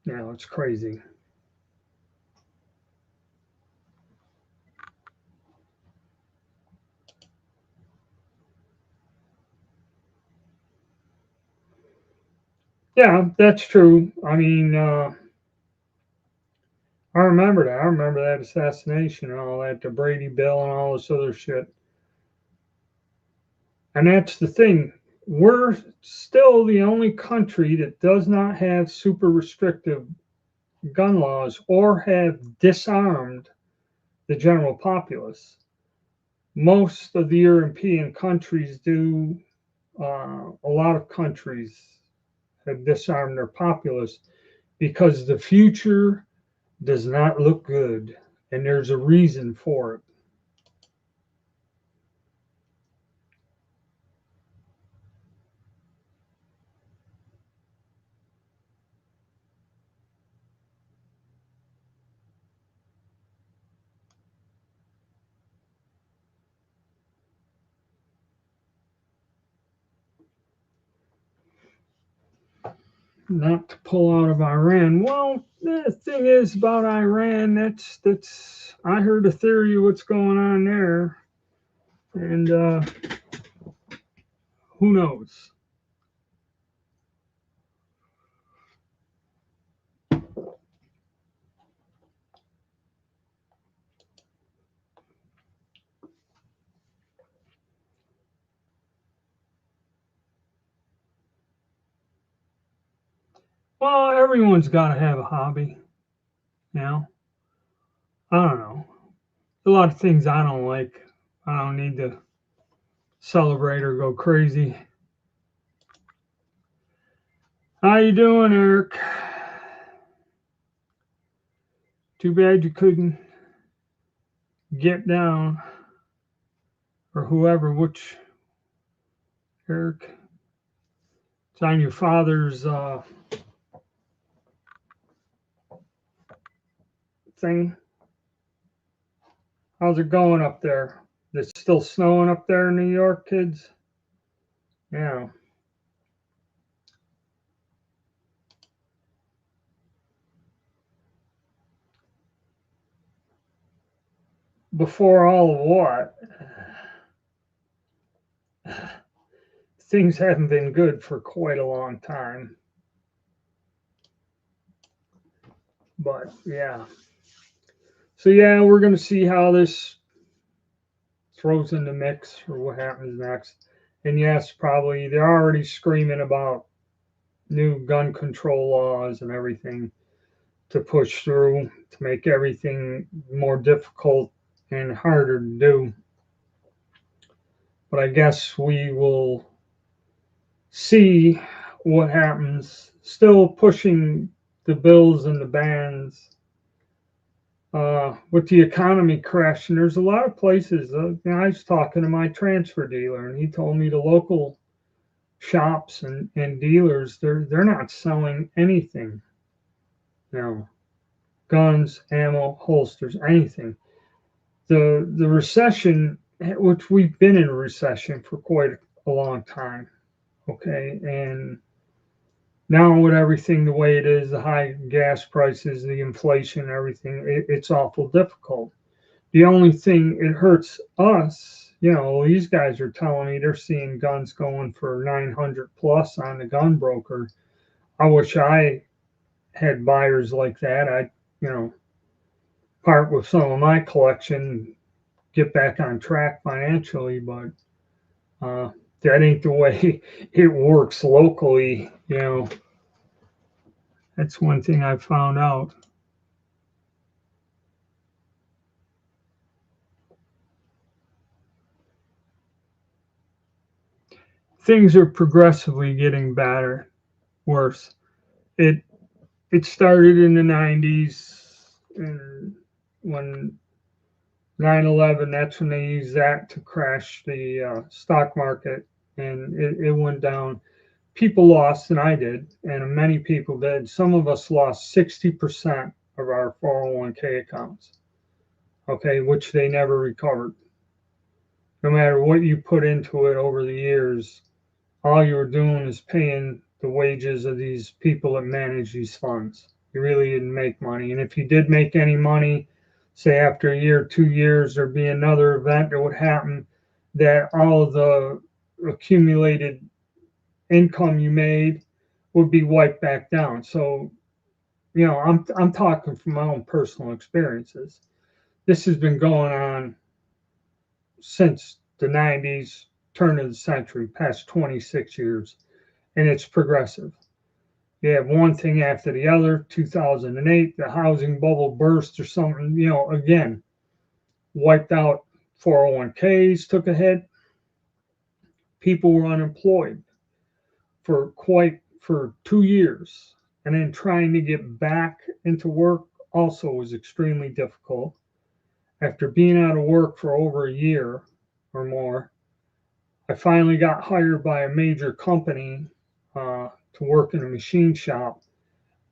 It's crazy. Yeah, that's true. I mean, I remember that. I remember that assassination and all that, the Brady Bill and all this other shit. And that's the thing. We're still the only country that does not have super restrictive gun laws or have disarmed the general populace. Most of the European countries do. A lot of countries have disarmed their populace because the future does not look good, and there's a reason for it. Not to pull out of Iran. Well, the thing is about Iran, that's I heard a theory of what's going on there, and who knows? Well, everyone's got to have a hobby. You know, I don't know. A lot of things I don't like. I don't need to celebrate or go crazy. How you doing, Eric? Too bad you couldn't get down, or whoever. Which Eric? It's on your father's thing. How's it going up there? It's still snowing up there in New York, kids? Yeah. Before all of what? Things haven't been good for quite a long time. But yeah. So yeah, we're gonna see how this throws in the mix or what happens next. And yes, probably they're already screaming about new gun control laws and everything to push through to make everything more difficult and harder to do. But I guess we will see what happens. Still pushing the bills and the bans with the economy crashing. There's a lot of places. I was talking to my transfer dealer, and he told me the local shops and dealers they're not selling anything now. Guns, ammo, holsters, anything. The recession, which we've been in a recession for quite a long time, okay, and now with everything the way it is, the high gas prices, the inflation, everything, it's awful difficult. The only thing it hurts us, these guys are telling me they're seeing guns going for 900 plus on the gun broker. I wish I had buyers like that. I, you know, part with some of my collection, get back on track financially, but uh, that ain't the way it works locally. That's one thing I found out. Things are progressively getting better, worse. It it started in the 90s, and when 9/11, that's when they used that to crash the stock market, and it went down. People lost, and I did, and many people did. Some of us lost 60% of our 401k accounts, okay, which they never recovered. No matter what you put into it over the years, all you were doing is paying the wages of these people that manage these funds. You really didn't make money. And if you did make any money, say after a year, 2 years, there'd be another event that would happen that all of the accumulated income you made would be wiped back down. So, I'm talking from my own personal experiences. This has been going on since the 90s, turn of the century, past 26 years, and it's progressive. You have one thing after the other. 2008, the housing bubble burst or something, again, wiped out 401ks, took a hit. People were unemployed for 2 years. And then trying to get back into work also was extremely difficult. After being out of work for over a year or more, I finally got hired by a major company to work in a machine shop,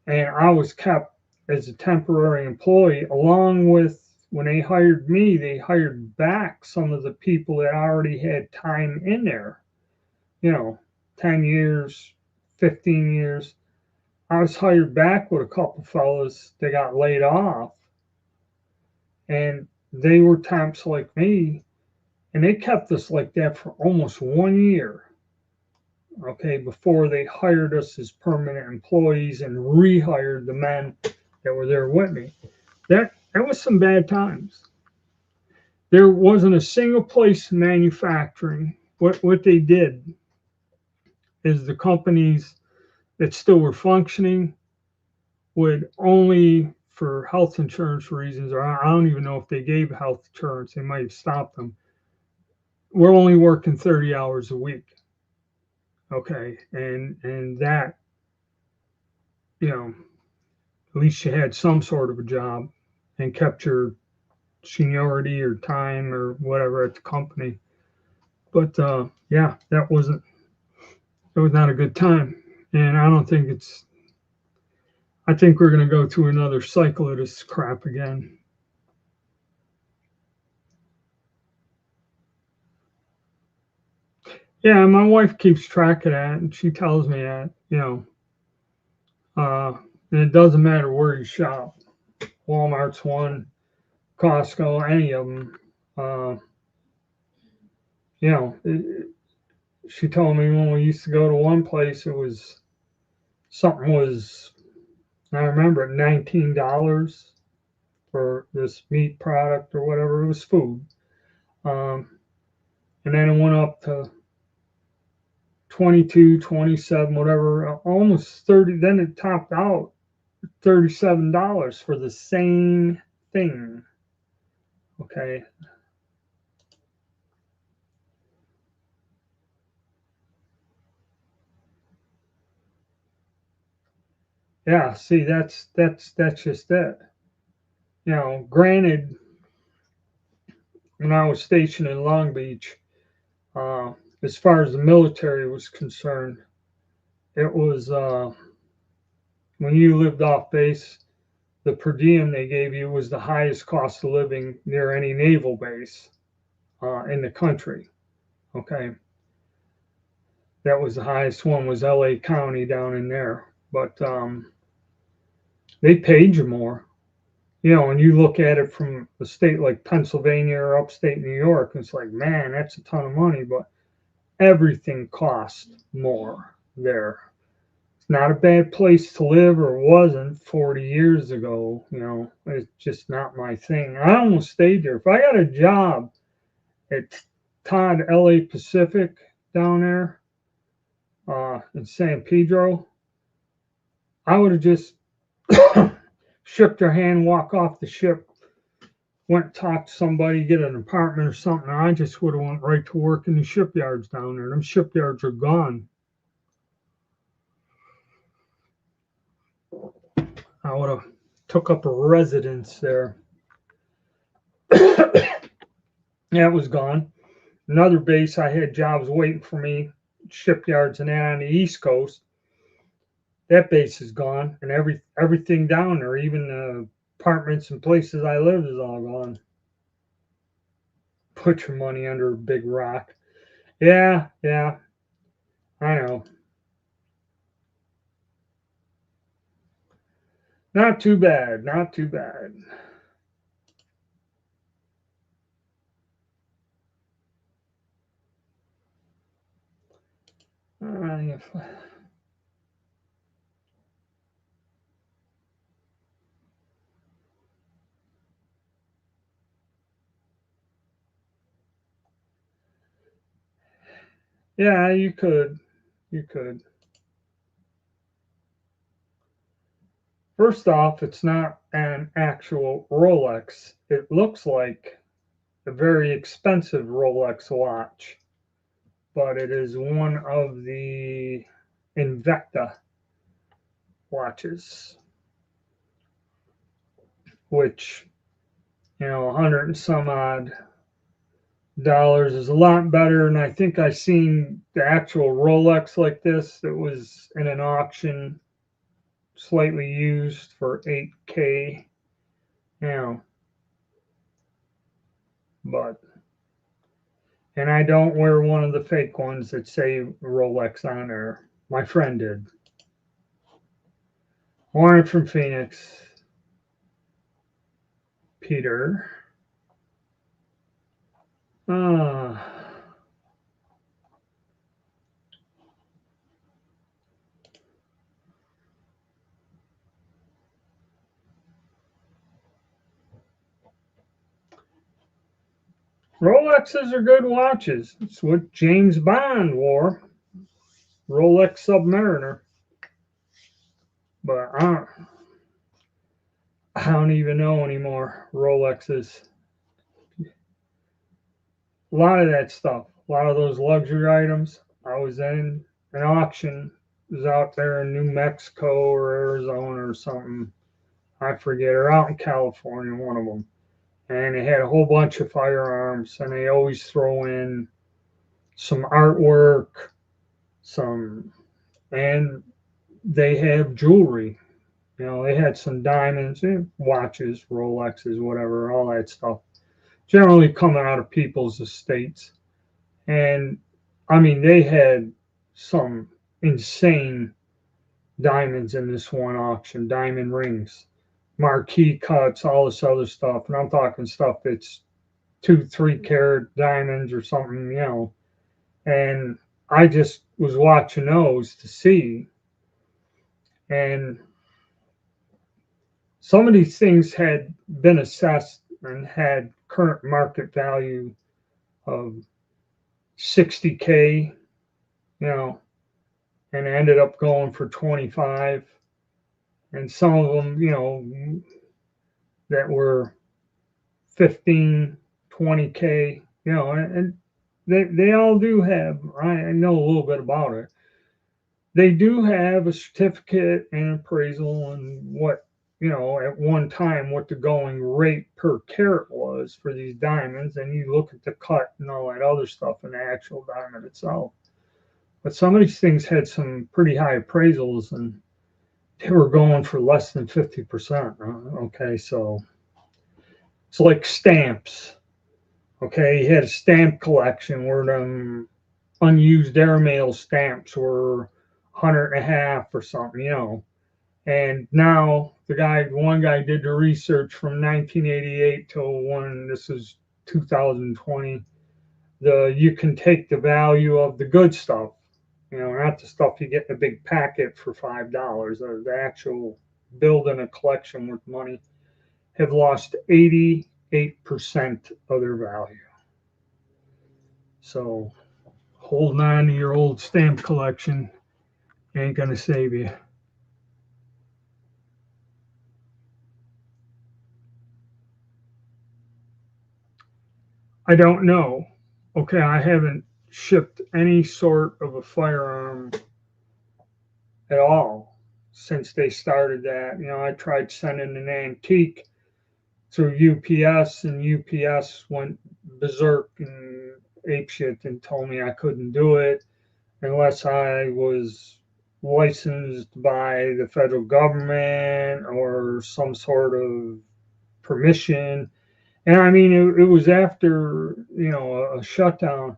and I was kept as a temporary employee. Along with when they hired me, they hired back some of the people that already had time in there. You know, 10 years, 15 years. I was hired back with a couple fellas that got laid off, and they were temps like me, and they kept us like that for almost 1 year, okay, before they hired us as permanent employees and rehired the men that were there with me. That was some bad times. There wasn't a single place manufacturing. What they did is the companies that still were functioning would only, for health insurance reasons, or I don't even know if they gave health insurance, they might have stopped them. We're only working 30 hours a week. Okay. And that, you know, at least you had some sort of a job and kept your seniority or time or whatever at the company. But yeah, it was not a good time. And I think we're going to go through another cycle of this crap again. Yeah, my wife keeps track of that, and she tells me that, and it doesn't matter where you shop. Walmart's one, Costco, any of them. Uh, you know, it, she told me when we used to go to one place, it was something was, I remember, $19. for this meat product or whatever. It was food. And then it went up to 22, 27, whatever, almost 30. Then it topped out $37 for the same thing. Okay. Yeah, see, that's just it. Granted, when I was stationed in Long Beach, uh, as far as the military was concerned, it was when you lived off base, the per diem they gave you was the highest cost of living near any naval base in the country. Okay, that was the highest one was L.A. County down in there, but they paid you more. And you look at it from a state like Pennsylvania or upstate New York, and it's like, man, that's a ton of money, but everything costs more there. It's not a bad place to live, or wasn't 40 years ago. It's just not my thing. I almost stayed there. If I got a job at Todd LA Pacific down there in San Pedro, I would have just shook their hand, walk off the ship, went talk to somebody, get an apartment or something. I just would have went right to work in the shipyards down there. Them shipyards are gone. I would have took up a residence there. Yeah, it was gone. Another base, I had jobs waiting for me, shipyards and that on the East Coast. That base is gone, and everything down there, even the apartments and places I lived, is all gone. Put your money under a big rock. Yeah, I know. Not too bad, not too bad. Yeah, you could. You could. First off, it's not an actual Rolex. It looks like a very expensive Rolex watch, but it is one of the Invicta watches, which, 100 and some odd dollars is a lot better. And I think I seen the actual Rolex like this that was in an auction, slightly used for 8K. But and I don't wear one of the fake ones that say Rolex on there. My friend did. Warren from Phoenix. Peter. Rolexes are good watches. It's what James Bond wore. Rolex Submariner. But I don't even know anymore. Rolexes. A lot of that stuff. A lot of those luxury items. I was in an auction. It was out there in New Mexico or Arizona or something. I forget. Or out in California, one of them. And they had a whole bunch of firearms, and they always throw in some artwork, and they have jewelry. They had some diamonds, watches, Rolexes, whatever, all that stuff. Generally coming out of people's estates. And I mean, they had some insane diamonds in this one auction, diamond rings, marquee cuts, all this other stuff. And I'm talking stuff that's 2-3 carat diamonds or something. And I just was watching those to see. And some of these things had been assessed and had current market value of 60K, you know, and ended up going for 25. And some of them, you know, that were 15, 20K, you know, and they all do have, I know a little bit about it. They do have a certificate and appraisal and what, you know, at one time what the going rate per carat was for these diamonds, and you look at the cut and all that other stuff in the actual diamond itself. But some of these things had some pretty high appraisals, and they were going for less than 50%. Okay, so it's like stamps. Okay, he had a stamp collection where them unused airmail stamps were 100 and a half or something, you know. And now one guy did the research from 1988 till when this is 2020. You can take the value of the good stuff, you know, not the stuff you get in a big packet for $5, or the actual building a collection worth money, have lost 88% of their value. So holding on to your old stamp collection ain't going to save you. I don't know. Okay, I haven't shipped any sort of a firearm at all since they started that. You know, I tried sending an antique through UPS, and UPS went berserk and apeshit and told me I couldn't do it unless I was licensed by the federal government or some sort of permission. And I mean, it was after, you know, a shutdown.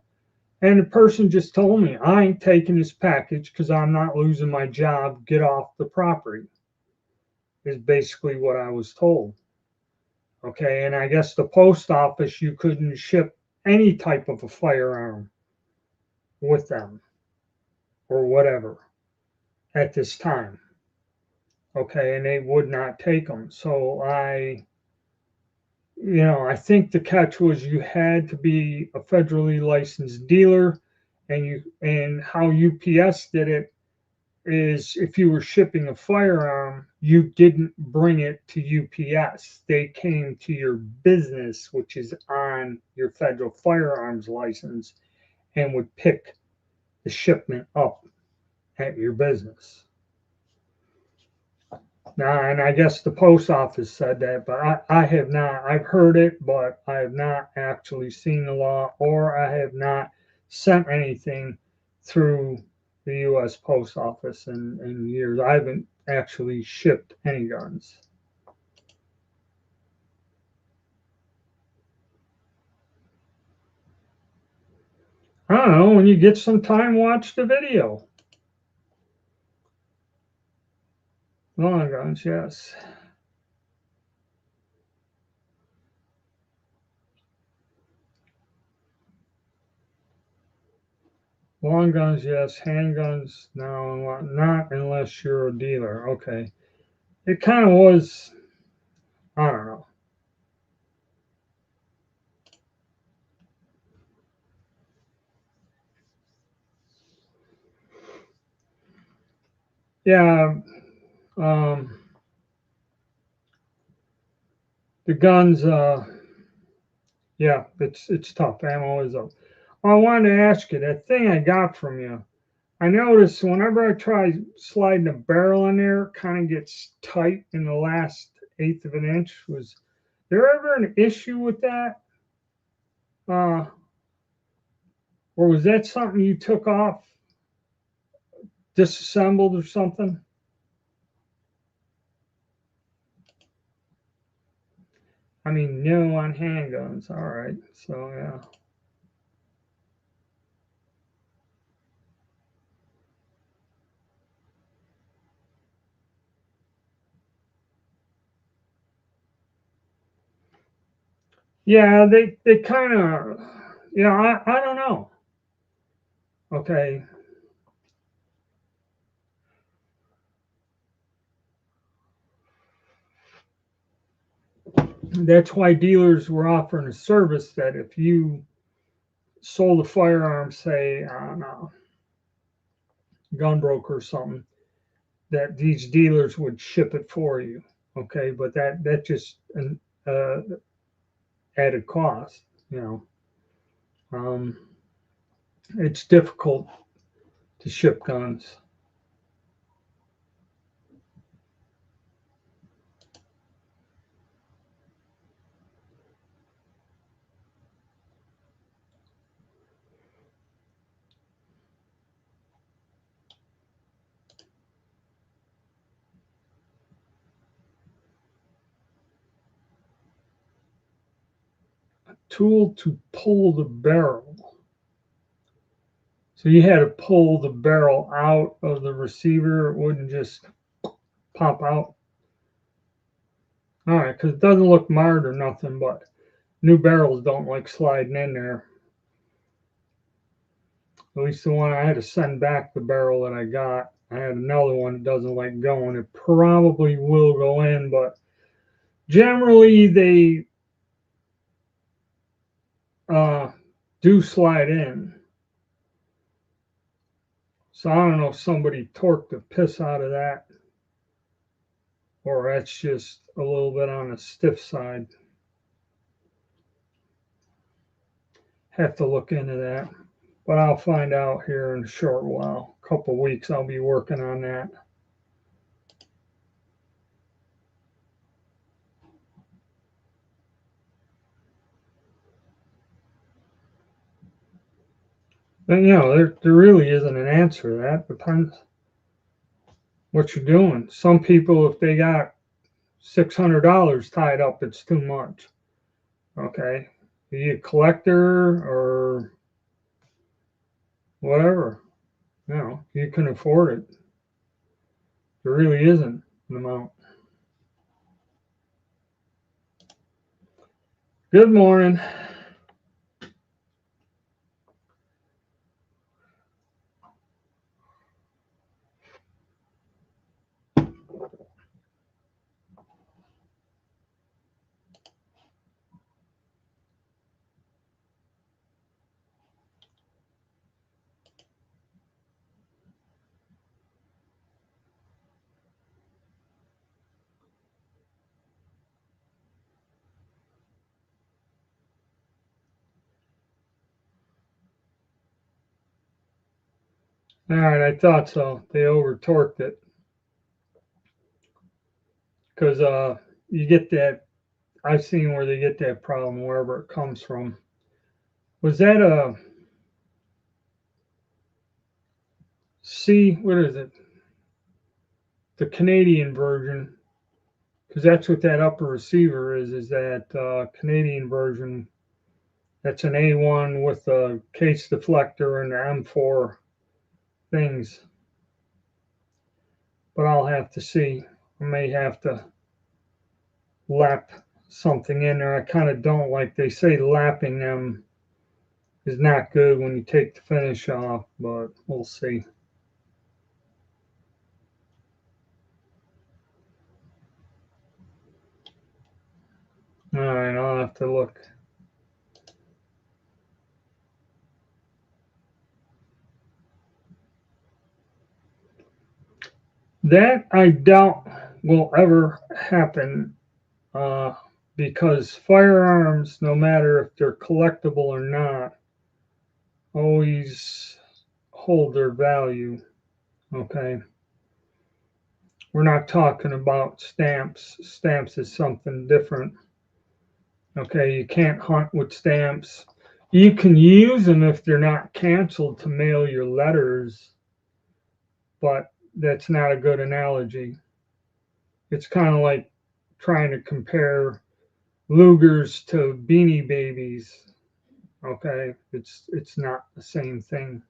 And the person just told me, I ain't taking this package because I'm not losing my job. Get off the property, is basically what I was told. Okay. And I guess the post office, you couldn't ship any type of a firearm with them or whatever at this time. Okay. And they would not take them. So I think the catch was you had to be a federally licensed dealer, and how UPS did it is if you were shipping a firearm, you didn't bring it to UPS. They came to your business, which is on your federal firearms license, and would pick the shipment up at your business. Now, and I guess the post office said that, but I have not. I've heard it, but I have not actually seen the law, or I have not sent anything through the U.S. Post Office in years. I haven't actually shipped any guns. I don't know. When you get some time, watch the video. Long guns, yes. Long guns, yes. Handguns, no, not unless you're a dealer. Okay. It kind of was, I don't know. Yeah. Um, the guns, yeah, it's tough. Ammo is up. I wanted to ask you that thing I got from you. I notice whenever I try sliding a barrel in there, it kind of gets tight in the last eighth of an inch. Was there ever an issue with that? Uh, or was that something you took off, disassembled or something? I mean, no on handguns. All right. So, yeah. Yeah, they kind of, I don't know. Okay. That's why dealers were offering a service that if you sold a firearm, say on a gunbroker or something, that these dealers would ship it for you. Okay, but that just an added cost. You know, um, it's difficult to ship guns. Tool to pull the barrel. So you had to pull the barrel out of the receiver. It wouldn't just pop out. All right, because it doesn't look marred or nothing, but new barrels don't like sliding in there. At least the one I had to send back the barrel that I got. I had another one that doesn't like going. It probably will go in, but generally they uh, do slide in. So I don't know if somebody torqued the piss out of that, or that's just a little bit on the stiff side. Have to look into that, but I'll find out here in a short while. A couple weeks, I'll be working on that. But you know, there really isn't an answer to that. Depends what you're doing. Some people, if they got $600 tied up, it's too much. Okay, are you a collector or whatever? You know, you can afford it. There really isn't an amount. Good morning. All right, I thought so. They over torqued it because you get that. I've seen where they get that problem wherever it comes from. Was that a C? What is it? The Canadian version, because that's what that upper receiver is. Is that Canadian version? That's an A1 with a case deflector and the M4 things. But I'll have to see. I may have to lap something in there. I kind of don't like. They say lapping them is not good when you take the finish off, but we'll see. All right, I'll have to look. That I doubt will ever happen because firearms, no matter if they're collectible or not, always hold their value. Okay. We're not talking about stamps. Stamps is something different. Okay. You can't hunt with stamps. You can use them if they're not canceled to mail your letters, but that's not a good analogy. It's kind of like trying to compare Lugers to Beanie Babies. Okay, it's not the same thing.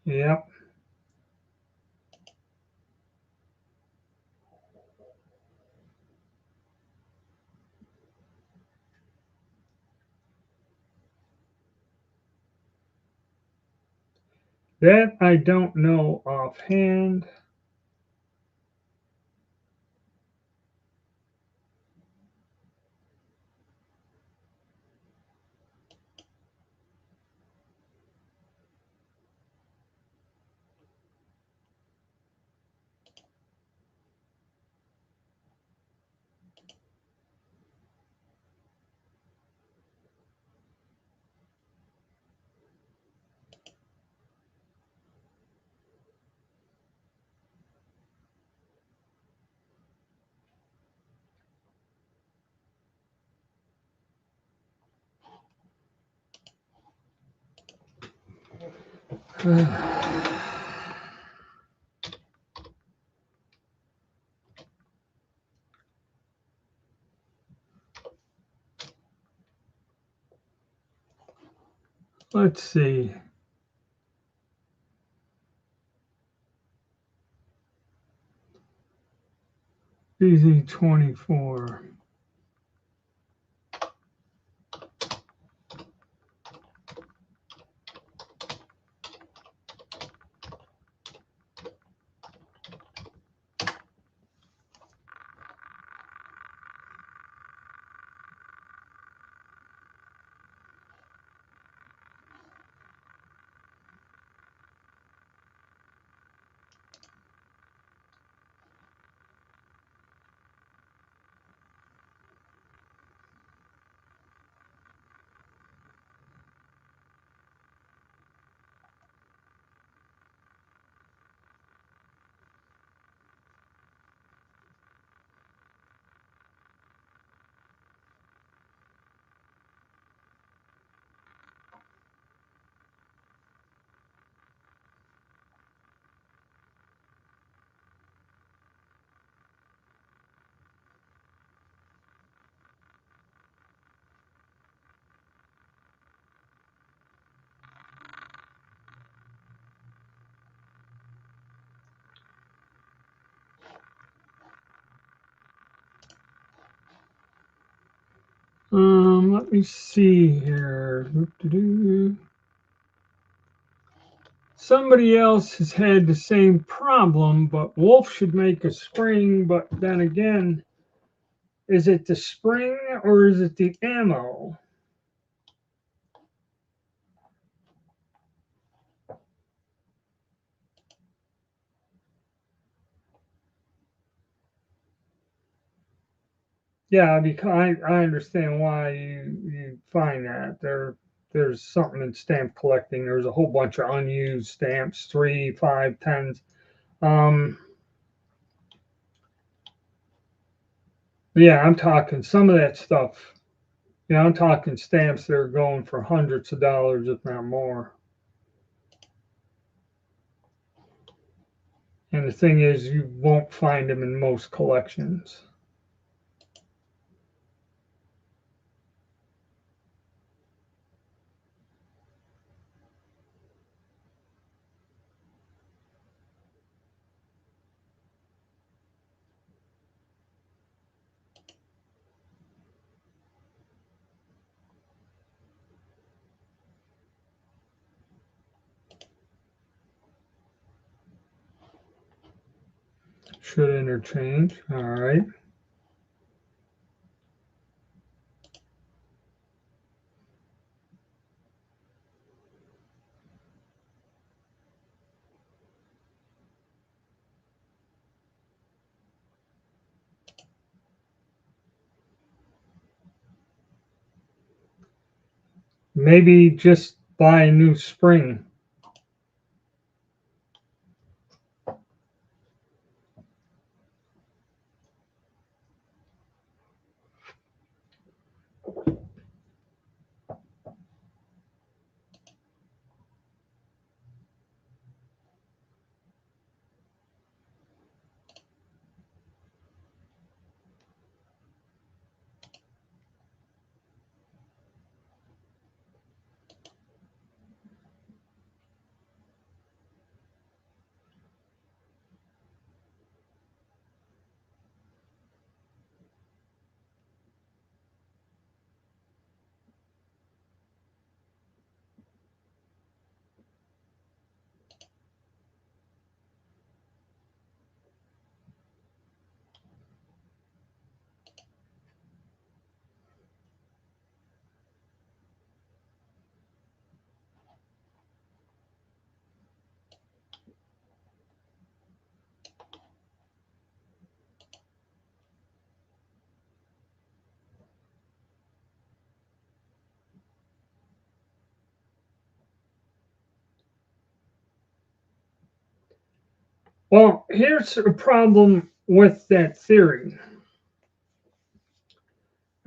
Yep. That I don't know offhand. Let's see. BZ24. Let me see here. Somebody else has had the same problem, but Wolf should make a spring. But then again, is it the spring or is it the ammo? Yeah, because I understand why you find that there's something in stamp collecting. There's a whole bunch of unused stamps, 3, 5, 10s. Yeah, I'm talking some of that stuff. Yeah, I'm talking stamps that are going for hundreds of dollars, if not more. And the thing is, you won't find them in most collections. Should interchange. All right. Maybe just buy a new spring. Well, here's a problem with that theory.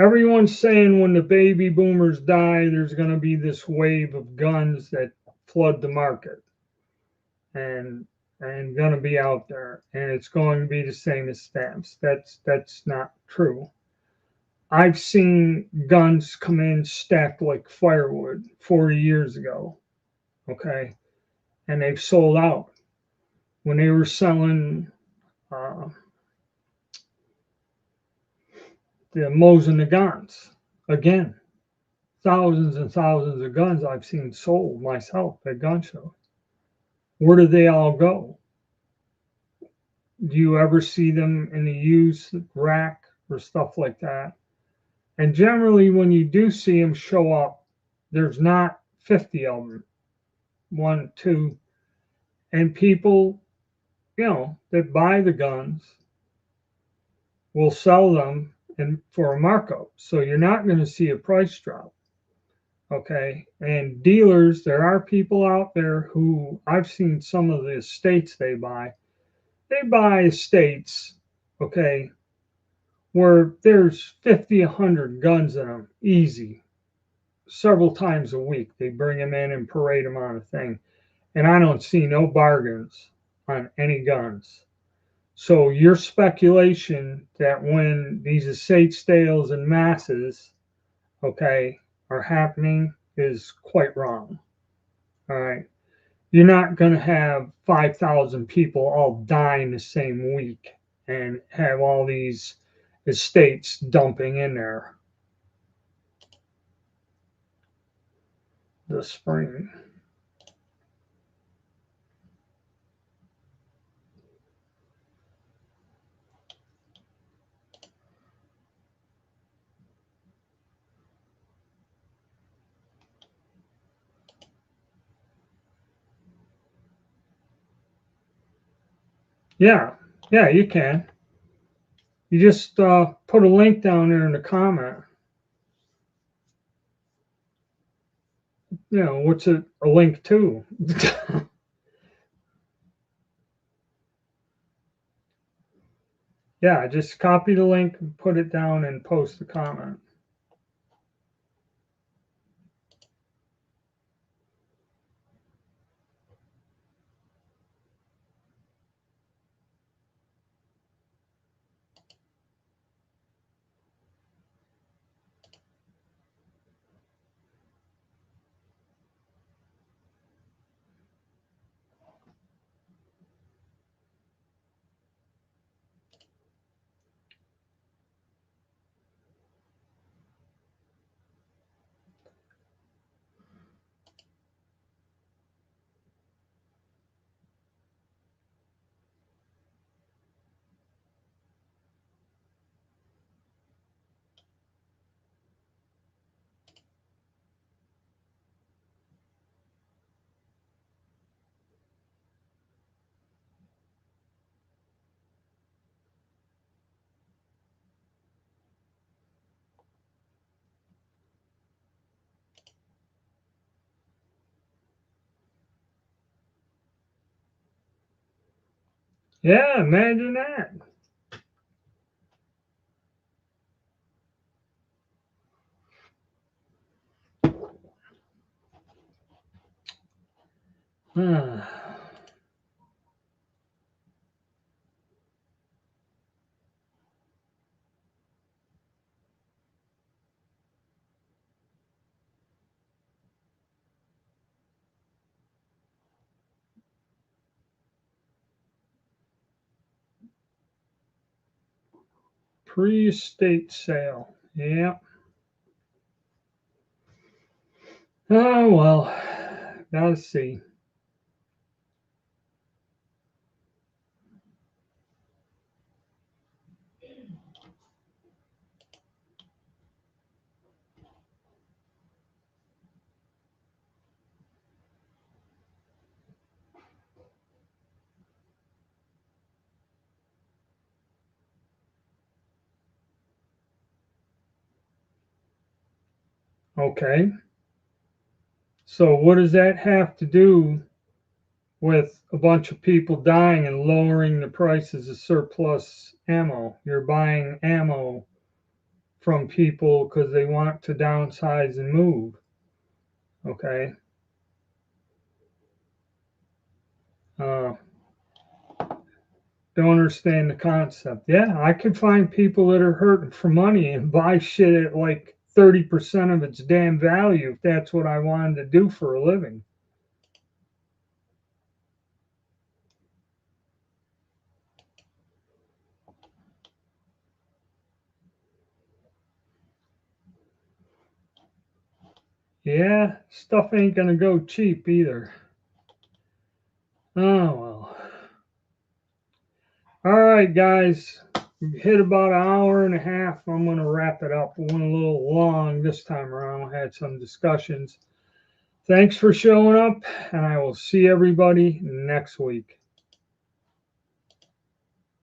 Everyone's saying when the baby boomers die, there's going to be this wave of guns that flood the market and going to be out there, and it's going to be the same as stamps. That's not true. I've seen guns come in stacked like firewood 40 years ago, okay, and they've sold out. When they were selling uh, the Mosin Nagants, again, thousands and thousands of guns I've seen sold myself at gun shows. Where do they all go? Do you ever see them in the used rack or stuff like that? And generally, when you do see them show up, there's not 50 of them, one, two, and people, that buy the guns will sell them and for a markup. So you're not going to see a price drop. Okay. And dealers, there are people out there who I've seen some of the estates they buy. They buy estates, okay, where there's 50, 100 guns in them, easy, several times a week. They bring them in and parade them on a thing. And I don't see no bargains on any guns. So your speculation that when these estate sales and masses, okay, are happening is quite wrong. All right. You're not going to have 5,000 people all dying the same week and have all these estates dumping in there this spring. Yeah, yeah, you can. You just put a link down there in the comment. What's it a link to? Yeah, just copy the link and put it down and post the comment. Yeah, imagine that. Pre-estate sale. Yeah. Oh well, gotta see. Okay. So what does that have to do with a bunch of people dying and lowering the prices of surplus ammo. You're buying ammo from people because they want to downsize and move. Okay. Don't understand the concept. Yeah, I could find people that are hurting for money and buy shit at like 30% of its damn value if that's what I wanted to do for a living. Yeah, stuff ain't gonna go cheap either. Oh well. All right, guys. We hit about an hour and a half. I'm gonna wrap it up. We went a little long this time around. Had some discussions. Thanks for showing up, and I will see everybody next week.